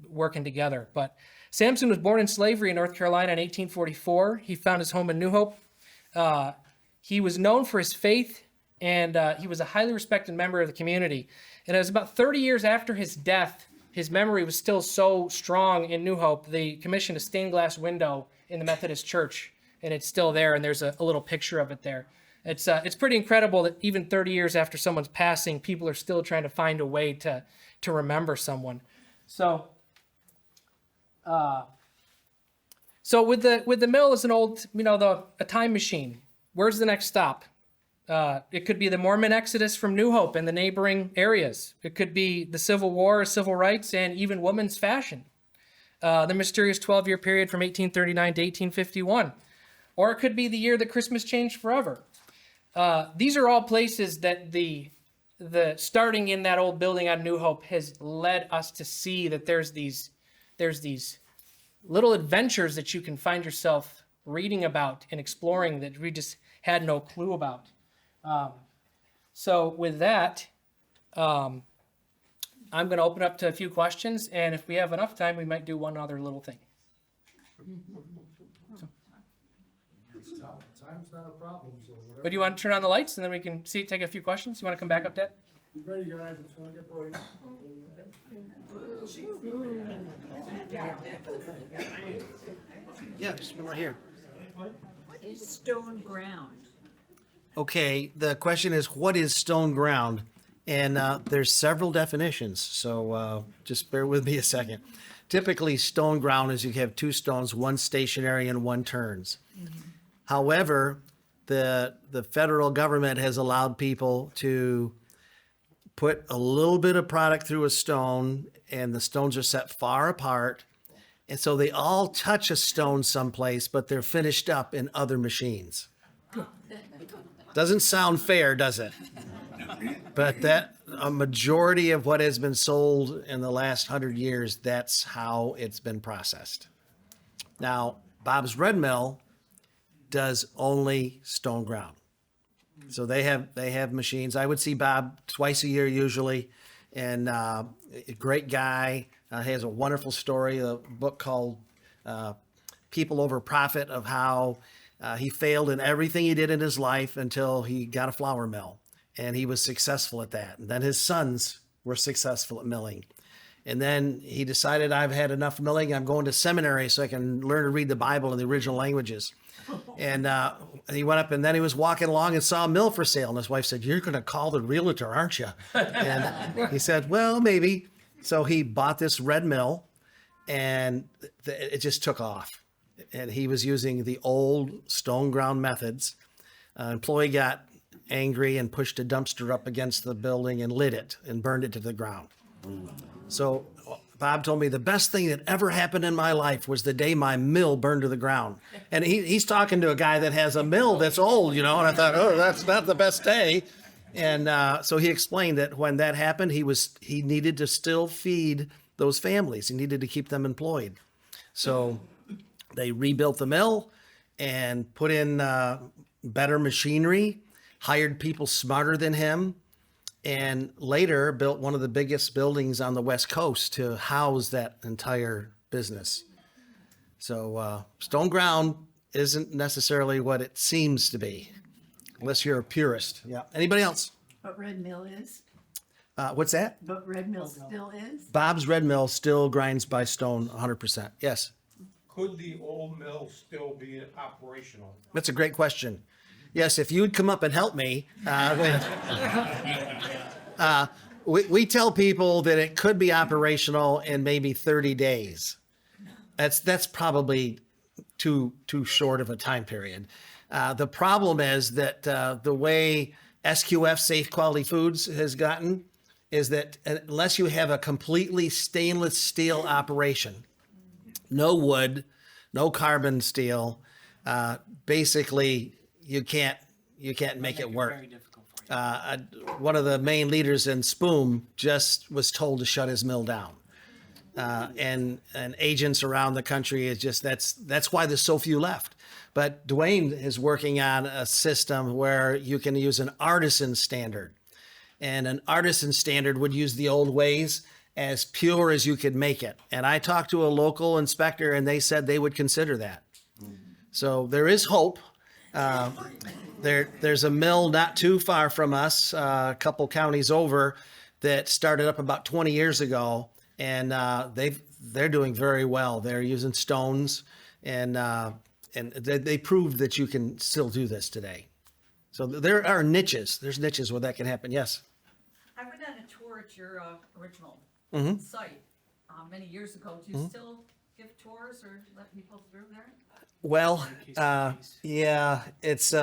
working together. But Samson was born in slavery in North Carolina in 1844. He found his home in New Hope. He was known for his faith, and he was a highly respected member of the community. And it was about 30 years after his death, his memory was still so strong in New Hope, they commissioned a stained glass window in the Methodist Church, and it's still there, and there's a little picture of it there. It's pretty incredible that even 30 years after someone's passing, people are still trying to find a way to remember someone. So with the mill as an old, a time machine. Where's the next stop? It could be the Mormon exodus from New Hope and the neighboring areas. It could be the Civil War, civil rights, and even women's fashion. The mysterious 12-year period from 1839 to 1851. Or it could be the year that Christmas changed forever. These are all places that the starting in that old building on New Hope has led us to see that there's these little adventures that you can find yourself reading about and exploring that we just had no clue about. So with that, I'm going to open up to a few questions, and if we have enough time, we might do one other little thing. Time's not a problem, so whatever. But do you want to turn on the lights, and then we can take a few questions? You want to come back up, Dad? Ready, guys, it's gonna get bright. Yeah, just one right here. What is stone ground? Okay, the question is, what is stone ground? And there's several definitions, so just bear with me a second. Typically, stone ground is you have two stones, one stationary and one turns. However, the federal government has allowed people to put a little bit of product through a stone, and the stones are set far apart, and so they all touch a stone someplace, but they're finished up in other machines. Doesn't sound fair, does it? But that a majority of what has been sold in the last 100 years, that's how it's been processed. Now, Bob's Red Mill does only stone ground. So they have machines. I would see Bob twice a year usually, and a great guy. He has a wonderful story, a book called People Over Profit, of how he failed in everything he did in his life until he got a flour mill, and he was successful at that. And then his sons were successful at milling. And then he decided, I've had enough milling. I'm going to seminary so I can learn to read the Bible in the original languages. And he went up, and then he was walking along and saw a mill for sale. And his wife said, "You're going to call the realtor, aren't you?" And he said, "Well, maybe." So he bought this red mill, and it just took off. And he was using the old stone ground methods. Employee got angry and pushed a dumpster up against the building and lit it and burned it to the ground. So Bob told me the best thing that ever happened in my life was the day my mill burned to the ground. And he's talking to a guy that has a mill that's old, and I thought, oh, that's not the best day. And so he explained that when that happened, he needed to still feed those families. He needed to keep them employed. So they rebuilt the mill and put in better machinery, hired people smarter than him, and later built one of the biggest buildings on the West Coast to house that entire business. So stone ground isn't necessarily what it seems to be, unless you're a purist. Yeah. Anybody else? But Red Mill is, What's that? but Red Mill still is. Bob's Red Mill still grinds by stone 100%. Yes. Could the old mill still be operational? That's a great question. Yes, if you'd come up and help me. We tell people that it could be operational in maybe 30 days. That's probably too short of a time period. The problem is that the way SQF, Safe Quality Foods, has gotten is that unless you have a completely stainless steel operation, no wood, no carbon steel, basically you can't make it work. Very difficult for you. One of the main leaders in Spoon just was told to shut his mill down. And agents around the country is just, that's why there's so few left. But Dwayne is working on a system where you can use an artisan standard. And an artisan standard would use the old ways as pure as you could make it. And I talked to a local inspector, and they said they would consider that. So there is hope. There's a mill not too far from us, a couple counties over, that started up about 20 years ago, and they're doing very well. They're using stones, and they proved that you can still do this today. So there are niches. There's niches where that can happen. Yes. I went on a tour at your original Mm-hmm. site many years ago. Do you still give tours or let people through there? Well, yeah, it's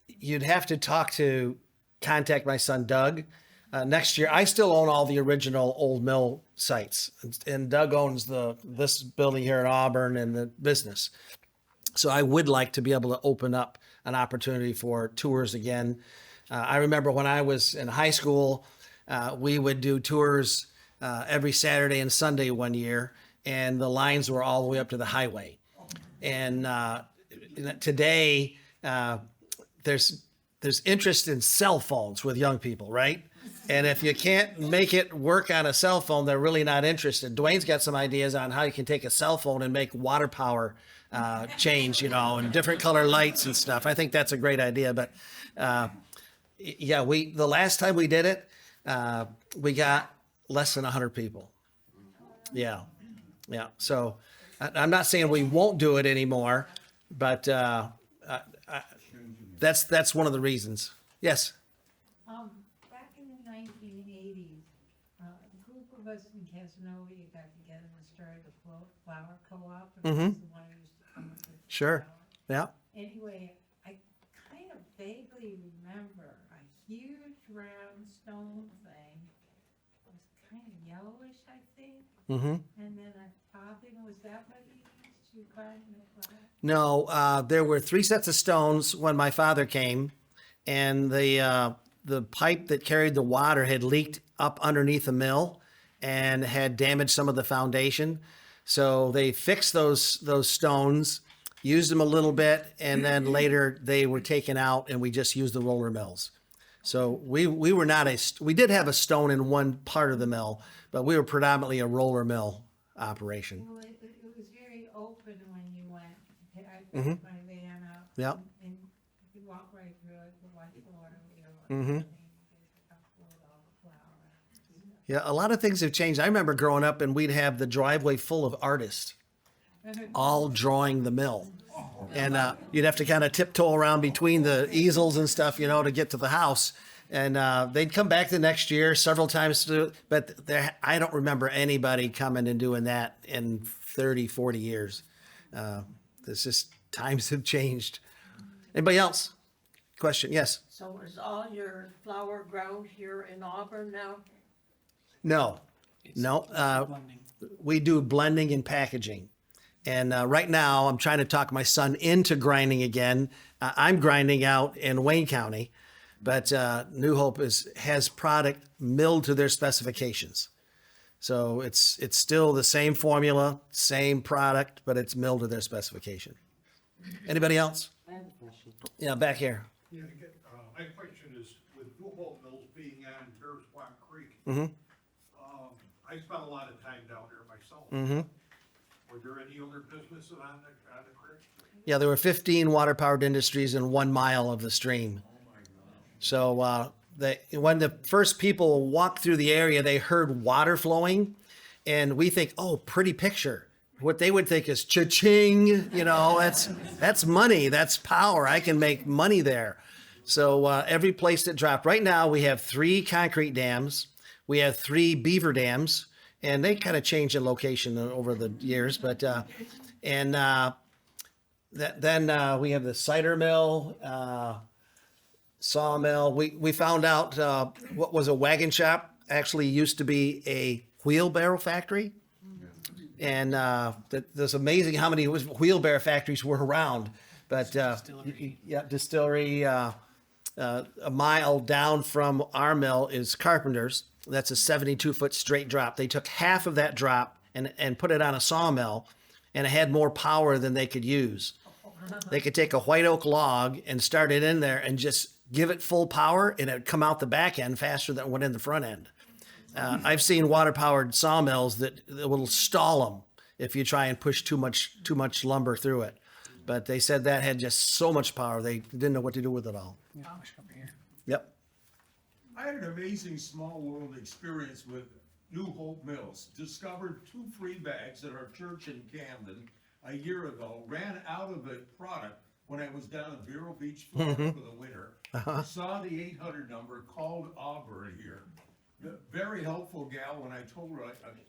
you'd have to contact my son Doug. Next year, I still own all the original old mill sites, and Doug owns this building here in Auburn and the business. So I would like to be able to open up an opportunity for tours again. I remember when I was in high school, we would do tours every Saturday and Sunday one year, and the lines were all the way up to the highway. And today, there's interest in cell phones with young people, right? And if you can't make it work on a cell phone, they're really not interested. Dwayne's got some ideas on how you can take a cell phone and make water power change, and different color lights and stuff. I think that's a great idea. But yeah, the last time we did it, we got less than 100 people. Yeah. So I'm not saying we won't do it anymore, but that's one of the reasons. Yes. Back in the 1980s, a group of us in Casanova got together and started a flower co-op. And Mhm. was the one who used to come up with the Sure. flower. Yeah. Anyway, I kind of vaguely remember a huge round stone thing. It was kind of yellowish, I think. Mm-hmm. And then a topping, was that what you used to grind the flour? No, there were 3 sets of stones when my father came, and the pipe that carried the water had leaked up underneath the mill and had damaged some of the foundation. So they fixed those stones, used them a little bit, and then later they were taken out, and we just used the roller mills. So we were not we did have a stone in one part of the mill, but we were predominantly a roller mill operation. Well, it was very open when you went. I Mhm. took my van up. Yep. And you could walk right through it, the white water wheel. Mhm. Yeah, a lot of things have changed. I remember growing up and we'd have the driveway full of artists, all drawing the mill. And you'd have to kind of tiptoe around between the easels and stuff, you know, to get to the house. And they'd come back the next year several times, but I don't remember anybody coming and doing that in 30, 40 years. It's just times have changed. Anybody else? Question? Yes. So is all your flour ground here in Auburn now? No, no. We do blending and packaging. And right now, I'm trying to talk my son into grinding again. I'm grinding out in Wayne County, but New Hope has product milled to their specifications. So it's still the same formula, same product, but it's milled to their specification. Anybody else? Yeah, back here. Yeah, my question is, with New Hope Mills being on Bear Swamp Creek, Mm-hmm. I spent a lot of time down there myself. Mm-hmm. Were there any other businesses on the creek? Yeah, there were 15 water-powered industries in 1 mile of the stream. So when the first people walked through the area, they heard water flowing, and we think, oh, pretty picture. What they would think is cha-ching, you know, that's money, that's power. I can make money there. So every place that dropped. Right now, we have 3 concrete dams. We have 3 beaver dams, and they kind of change in location over the years. But then we have the cider mill, sawmill. We found out what was a wagon shop actually used to be a wheelbarrow factory. And that's amazing how many wheelbarrow factories were around. But distillery. A mile down from our mill is Carpenter's. That's a 72-foot straight drop. They took half of that drop and put it on a sawmill, and it had more power than they could use. They could take a white oak log and start it in there and just give it full power, and it would come out the back end faster than it went in the front end. I've seen water-powered sawmills that will stall them if you try and push too much lumber through it. But they said that had just so much power, they didn't know what to do with it all. Yep. I had an amazing small world experience with New Hope Mills. Discovered 2 free bags at our church in Camden a year ago. Ran out of the product when I was down at Vero Beach, Florida for the winter. Saw the 800 number, called Auburn here. The very helpful gal, when I told her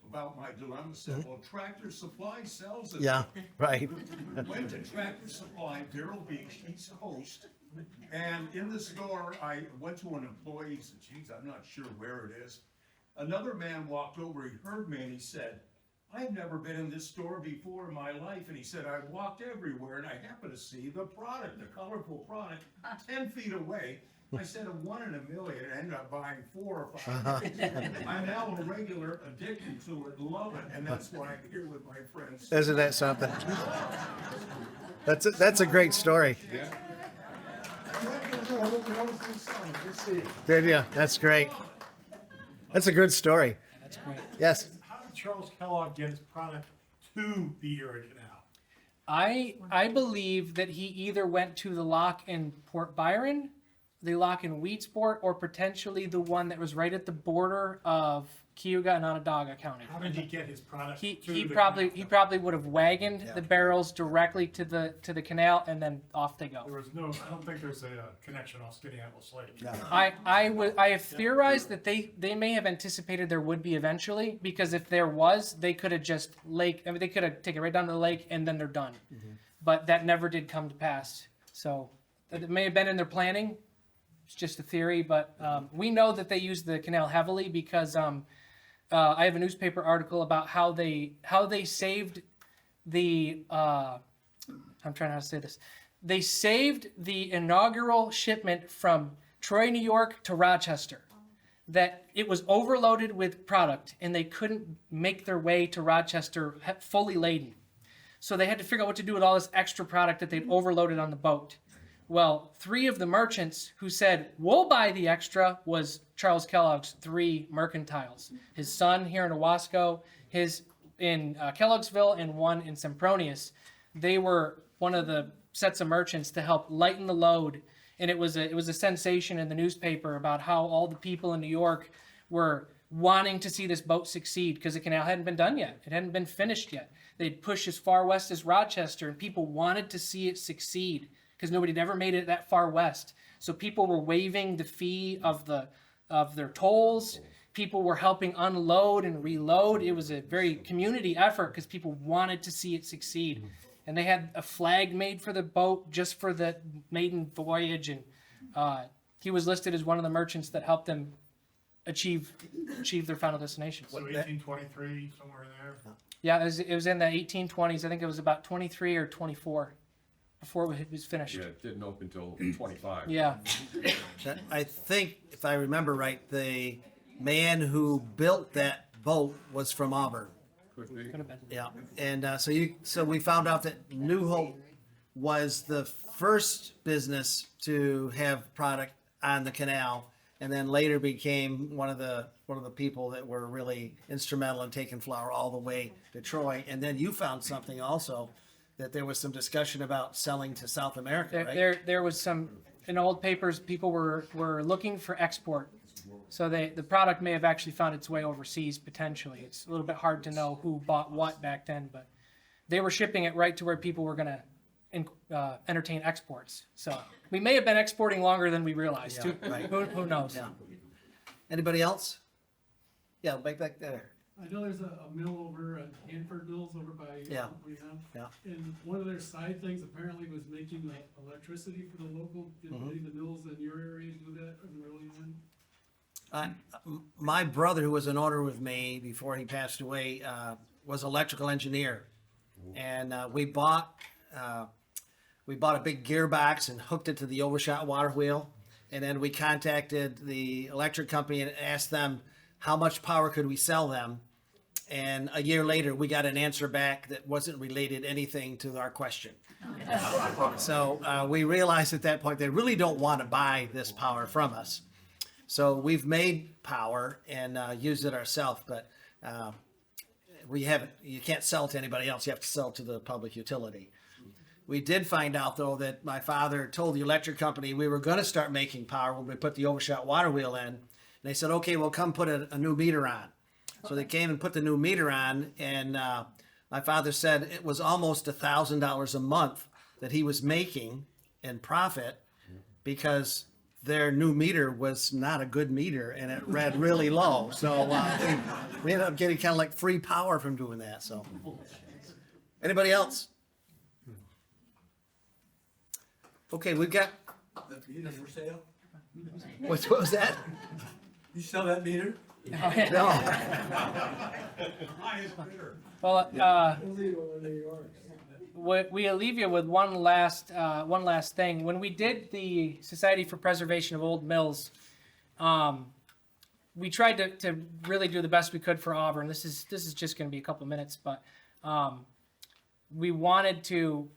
about my dilemma, said, well, Tractor Supply sells it. Yeah, right. Went to Tractor Supply, Vero Beach, East Coast. And in the store, I went to an employee, he said, geez, I'm not sure where it is. Another man walked over, he heard me, and he said, I've never been in this store before in my life. And he said, I walked everywhere, and I happened to see the product, the colorful product, 10 feet away. I said, a 1 in a million, and ended up buying 4 or 5. I'm now a regular, addicted to it, love it, and that's why I'm here with my friends. Isn't that something? That's a great story. Yeah. Yeah, that's great. That's a good story. That's great. Yes. How did Charles Kellogg get his product to the Erie Canal? I believe that he either went to the lock in Port Byron, the lock in Weedsport, or potentially the one that was right at the border of Cayuga and Onondaga County. How did he get his product He to the probably canal? would have wagoned the barrels directly to the canal, and then off they go. There was no, I don't think there's a connection off Skinny Atlas Lake. I have theorized that they may have anticipated there would be eventually, because if there was, they could have just they could have taken it right down to the lake and then they're done. But that never did come to pass. So it may have been in their planning. It's just a theory, but we know that they use the canal heavily because I have a newspaper article about how they saved the I'm trying how to say this. They saved the inaugural shipment from Troy, New York to Rochester. That it was overloaded with product and they couldn't make their way to Rochester fully laden. So they had to figure out what to do with all this extra product that they'd overloaded on the boat. Well, 3 of the merchants who said, we'll buy the extra, was Charles Kellogg's 3 mercantiles. His son here in Owasco, his in Kellogg'sville, and one in Sempronius. They were one of the sets of merchants to help lighten the load. And it was a sensation in the newspaper about how all the people in New York were wanting to see this boat succeed because the canal hadn't been done yet. It hadn't been finished yet. They'd pushed as far west as Rochester, and people wanted to see it succeed because nobody had ever made it that far west. So people were waiving the fee of their tolls. People were helping unload and reload. It was a very community effort because people wanted to see it succeed. And they had a flag made for the boat just for the maiden voyage. And he was listed as one of the merchants that helped them achieve their final destination. So 1823, somewhere in there. Yeah, it was in the 1820s. I think it was about 23 or 24 before it was finished. Yeah, it didn't open until 25. Yeah. I think, if I remember right, the man who built that boat was from Auburn. Could be. Could have been. Yeah, and so we found out that New Hope was the first business to have product on the canal, and then later became one of the people that were really instrumental in taking flour all the way to Troy. And then you found something also, that there was some discussion about selling to South America, right? There was some, in old papers, people were looking for export. So the product may have actually found its way overseas potentially. It's a little bit hard to know who bought what back then, but they were shipping it right to where people were going to entertain exports. So we may have been exporting longer than we realized. Yeah, right. Who knows? Yeah. Anybody else? Yeah, back there. I know there's a mill over at Hanford Mills over by Yeah. Louisiana. Yeah. And one of their side things apparently was making the electricity for the local. Did any of the mills in your area do that in the early end? My brother, who was an owner with me before he passed away, was an electrical engineer, and we bought a big gearbox and hooked it to the overshot water wheel, and then we contacted the electric company and asked them how much power could we sell them, and a year later we got an answer back that wasn't related anything to our question. So we realized at that point they really don't want to buy this power from us. So we've made power and used it ourselves, but you can't sell it to anybody else. You have to sell it to the public utility. We did find out, though, that my father told the electric company we were going to start making power when we put the overshot water wheel in. And they said, okay, well, come put a new meter on. So they came and put the new meter on, and my father said it was almost $1,000 a month that he was making in profit because their new meter was not a good meter and it read really low. So we ended up getting kind of like free power from doing that. So anybody else? Okay, we've got, That meter for sale? what was that? You sell that meter? No. Well, we leave you with one last thing. When we did the Society for Preservation of Old Mills, we tried to really do the best we could for Auburn. This is just going to be a couple minutes, but we wanted to,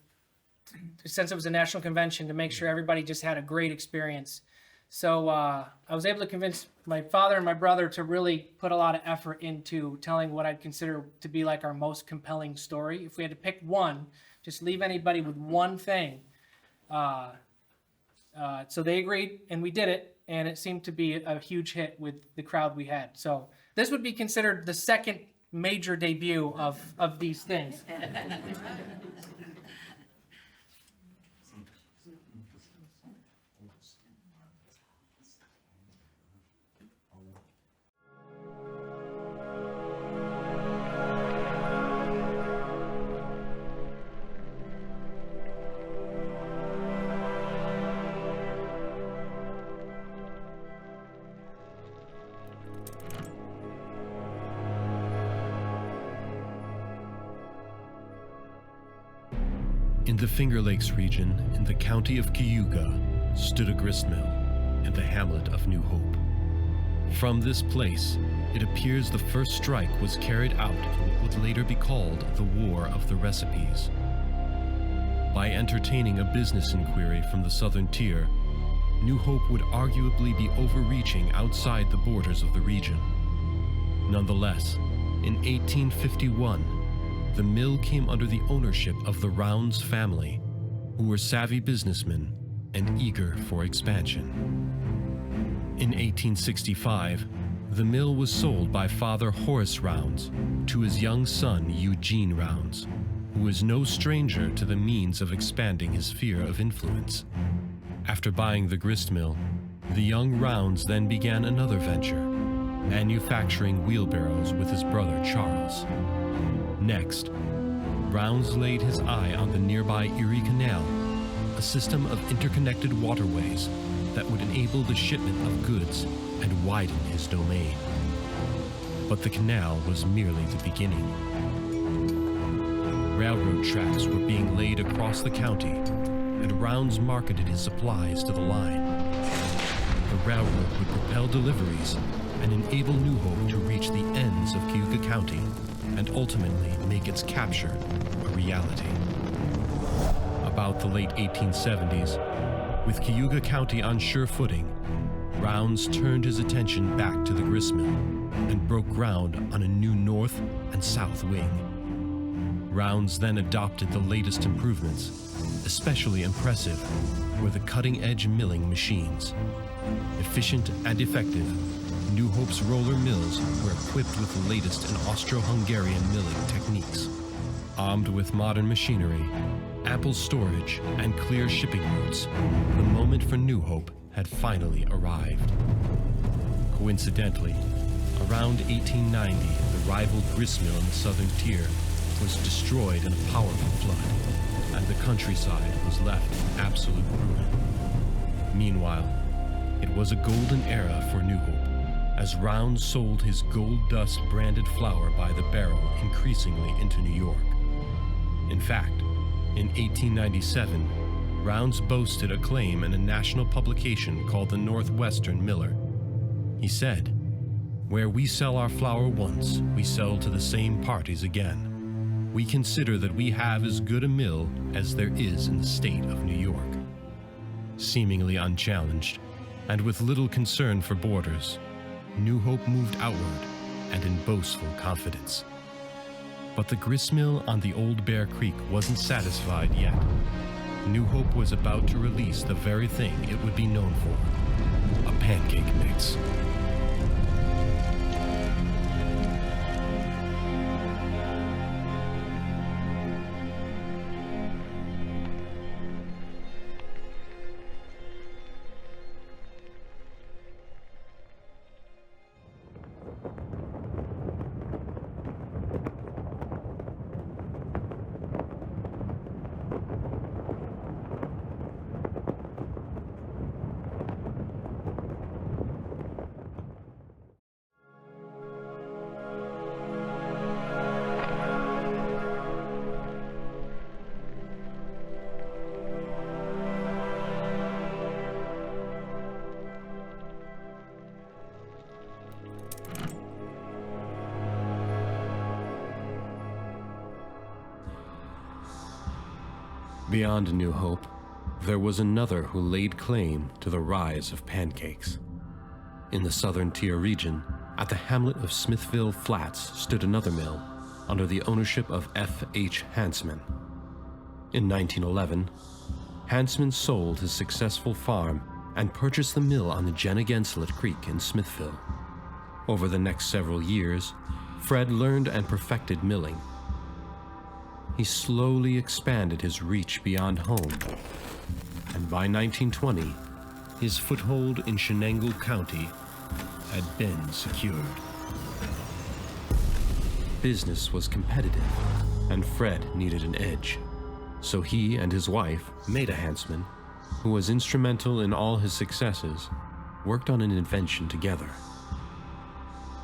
since it was a national convention, to make sure everybody just had a great experience. So I was able to convince my father and my brother to really put a lot of effort into telling what I'd consider to be like our most compelling story. If we had to pick one, just leave anybody with one thing. So they agreed, and we did it, and it seemed to be a huge hit with the crowd we had. So this would be considered the second major debut of these things. In the Finger Lakes region, in the county of Cayuga, stood a grist mill and the hamlet of New Hope. From this place, it appears the first strike was carried out in what would later be called the War of the Recipes. By entertaining a business inquiry from the southern tier, New Hope would arguably be overreaching outside the borders of the region. Nonetheless, in 1851, the mill came under the ownership of the Rounds family, who were savvy businessmen and eager for expansion. In 1865, the mill was sold by Father Horace Rounds to his young son Eugene Rounds, who was no stranger to the means of expanding his sphere of influence. After buying the grist mill, the young Rounds then began another venture, manufacturing wheelbarrows with his brother Charles. Next, Rounds laid his eye on the nearby Erie Canal, a system of interconnected waterways that would enable the shipment of goods and widen his domain. But the canal was merely the beginning. Railroad tracks were being laid across the county, and Rounds marketed his supplies to the line. The railroad would propel deliveries and enable New Hope to reach the ends of Cayuga County and ultimately make its capture a reality. About the late 1870s, with Cayuga County on sure footing, Rounds turned his attention back to the grist mill and broke ground on a new north and south wing. Rounds then adopted the latest improvements. Especially impressive were the cutting-edge milling machines. Efficient and effective, New Hope's roller mills were equipped with the latest in Austro-Hungarian milling techniques. Armed with modern machinery, ample storage, and clear shipping routes, the moment for New Hope had finally arrived. Coincidentally, around 1890, the rival grist mill in the southern tier was destroyed in a powerful flood, and the countryside was left in absolute ruin. Meanwhile, it was a golden era for New Hope, as Rounds sold his gold dust branded flour by the barrel increasingly into New York. In fact, in 1897, Rounds boasted a claim in a national publication called the Northwestern Miller. He said, "Where we sell our flour once, we sell to the same parties again. We consider that we have as good a mill as there is in the state of New York." Seemingly unchallenged, and with little concern for borders, New Hope moved outward and in boastful confidence. But the grist mill on the Old Bear Creek wasn't satisfied yet. New Hope was about to release the very thing it would be known for: a pancake mix. Beyond New Hope, there was another who laid claim to the rise of pancakes. In the southern tier region, at the hamlet of Smithville Flats stood another mill under the ownership of F.H. Hansman. In 1911, Hansman sold his successful farm and purchased the mill on the Jennegenslett Creek in Smithville. Over the next several years, Fred learned and perfected milling. He slowly expanded his reach beyond home, and by 1920, his foothold in Shenango County had been secured. Business was competitive, and Fred needed an edge, so he and his wife, Maida Hansman, who was instrumental in all his successes, worked on an invention together.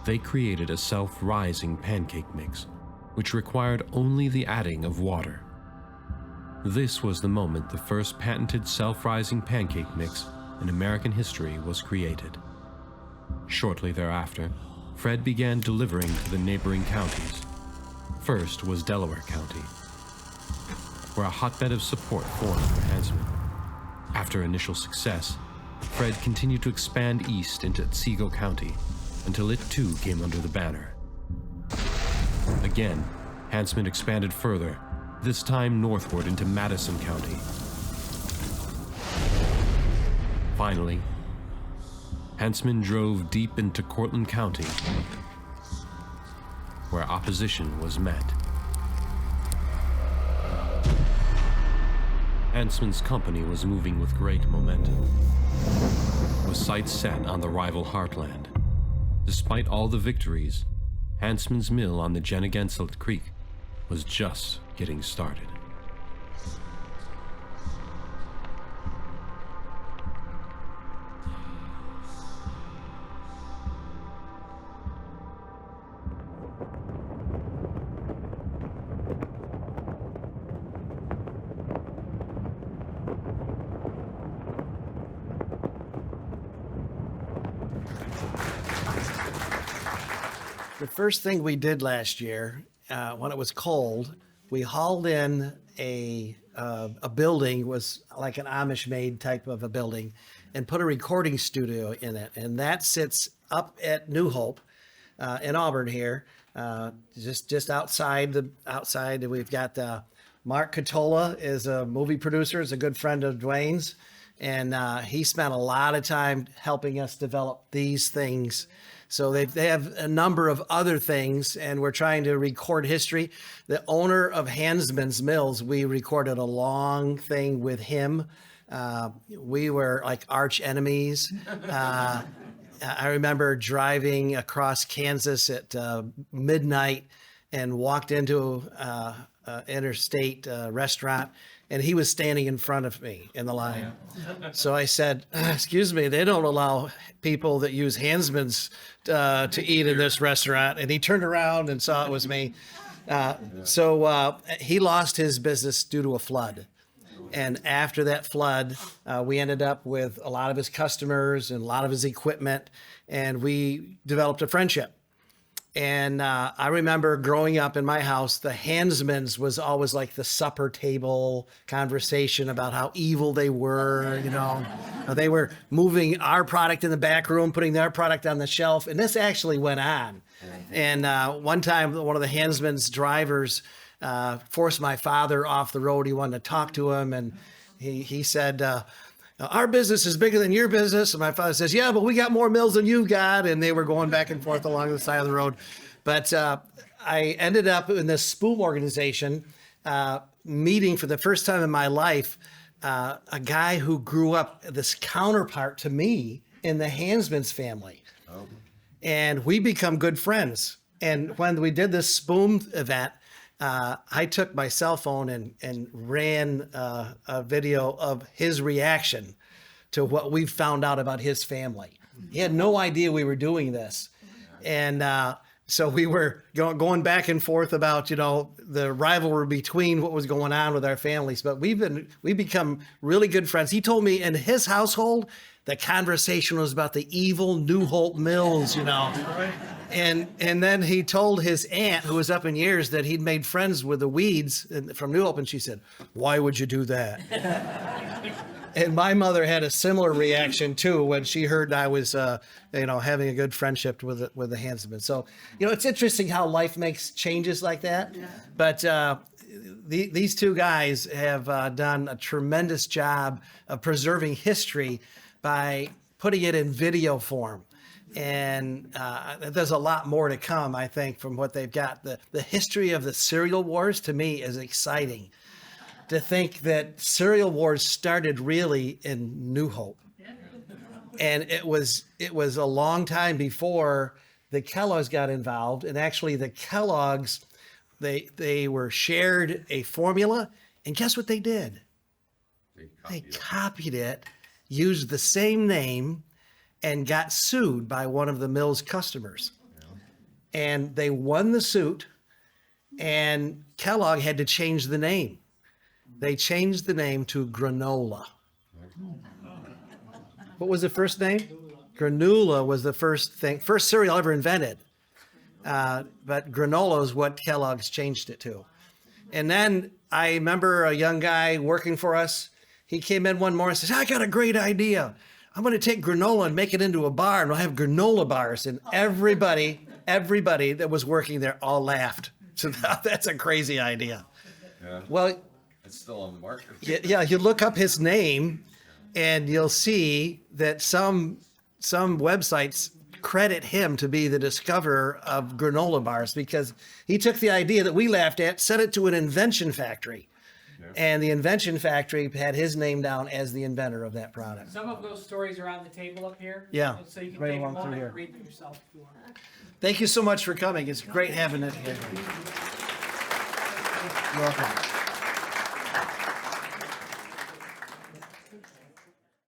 They created a self-rising pancake mix, which required only the adding of water. This was the moment the first patented self-rising pancake mix in American history was created. Shortly thereafter, Fred began delivering to the neighboring counties. First was Delaware County. where a hotbed of support formed for Hansman. After initial success, Fred continued to expand east into Otsego County until it too came under the banner. Again, Hansman expanded further, this time northward into Madison County. Finally, Hansman drove deep into Cortland County, where opposition was met. Hansman's company was moving with great momentum, with sights set on the rival heartland. Despite all the victories, Hansman's mill on the Jenegensel Creek was just getting started. The first thing we did last year, when it was cold, we hauled in a building, was like an Amish-made type of a building, and put a recording studio in it. And that sits up at New Hope in Auburn here, just outside. We've got Mark Catola is a movie producer, is a good friend of Dwayne's, and he spent a lot of time helping us develop these things. So they have a number of other things, and we're trying to record history. The owner of Hansman's Mills, we recorded a long thing with him. We were like arch enemies. I remember driving across Kansas at midnight and walked into an interstate restaurant, and he was standing in front of me in the line. So I said, "Excuse me, they don't allow people that use Hansman's to eat in this restaurant." And he turned around and saw it was me. So he lost his business due to a flood. And after that flood, we ended up with a lot of his customers and a lot of his equipment, and we developed a friendship. And I remember growing up in my house, the Hansmans was always like the supper table conversation about how evil they were, you know. They were moving our product in the back room, putting their product on the shelf, and this actually went on. And one time, one of the Hansmans' drivers forced my father off the road. He wanted to talk to him, and he said, "Our business is bigger than your business." And my father says, "Yeah, but we got more mills than you've got." And they were going back and forth along the side of the road. But I ended up in this spoom organization meeting for the first time in my life a guy who grew up this counterpart to me in the Hansman's family. Oh. And we become good friends. And when we did this spoom event, I took my cell phone and ran a video of his reaction to what we found out about his family. He had no idea we were doing this. And so we were going back and forth about, you know, the rivalry between what was going on with our families. But we've become really good friends. He told me in his household, the conversation was about the evil New Hope Mills, you know. And then he told his aunt, who was up in years, that he'd made friends with the Weeds from New Hope, and she said, "Why would you do that?" And my mother had a similar reaction too when she heard I was, having a good friendship with the Hansman. So, you know, it's interesting how life makes changes like that. Yeah. But these two guys have done a tremendous job of preserving history by putting it in video form. And there's a lot more to come, I think, from what they've got. The history of the cereal wars, to me, is exciting. To think that cereal wars started really in New Hope. And it was a long time before the Kellogg's got involved. And actually the Kellogg's, they were shared a formula. And guess what they did? They copied it, used the same name, and got sued by one of the mill's customers. And they won the suit, and Kellogg had to change the name. They changed the name to Granola. What was the first name? Granola was the first cereal ever invented. But granola is what Kellogg's changed it to. And then I remember a young guy working for us. He came in one morning and says, I got a great idea. I'm going to take granola and make it into a bar, and we'll have granola bars. And everybody that was working there all laughed. So that's a crazy idea. Yeah. Well, It's still on the market. yeah, you look up his name and you'll see that some websites credit him to be the discoverer of granola bars because he took the idea that we laughed at, sent it to an invention factory. And the invention factory had his name down as the inventor of that product. Some of those stories are on the table up here. Yeah, So you can right take along them through on here. and read them yourself if you want. Thank you so much for coming. It's great having it here. You're welcome.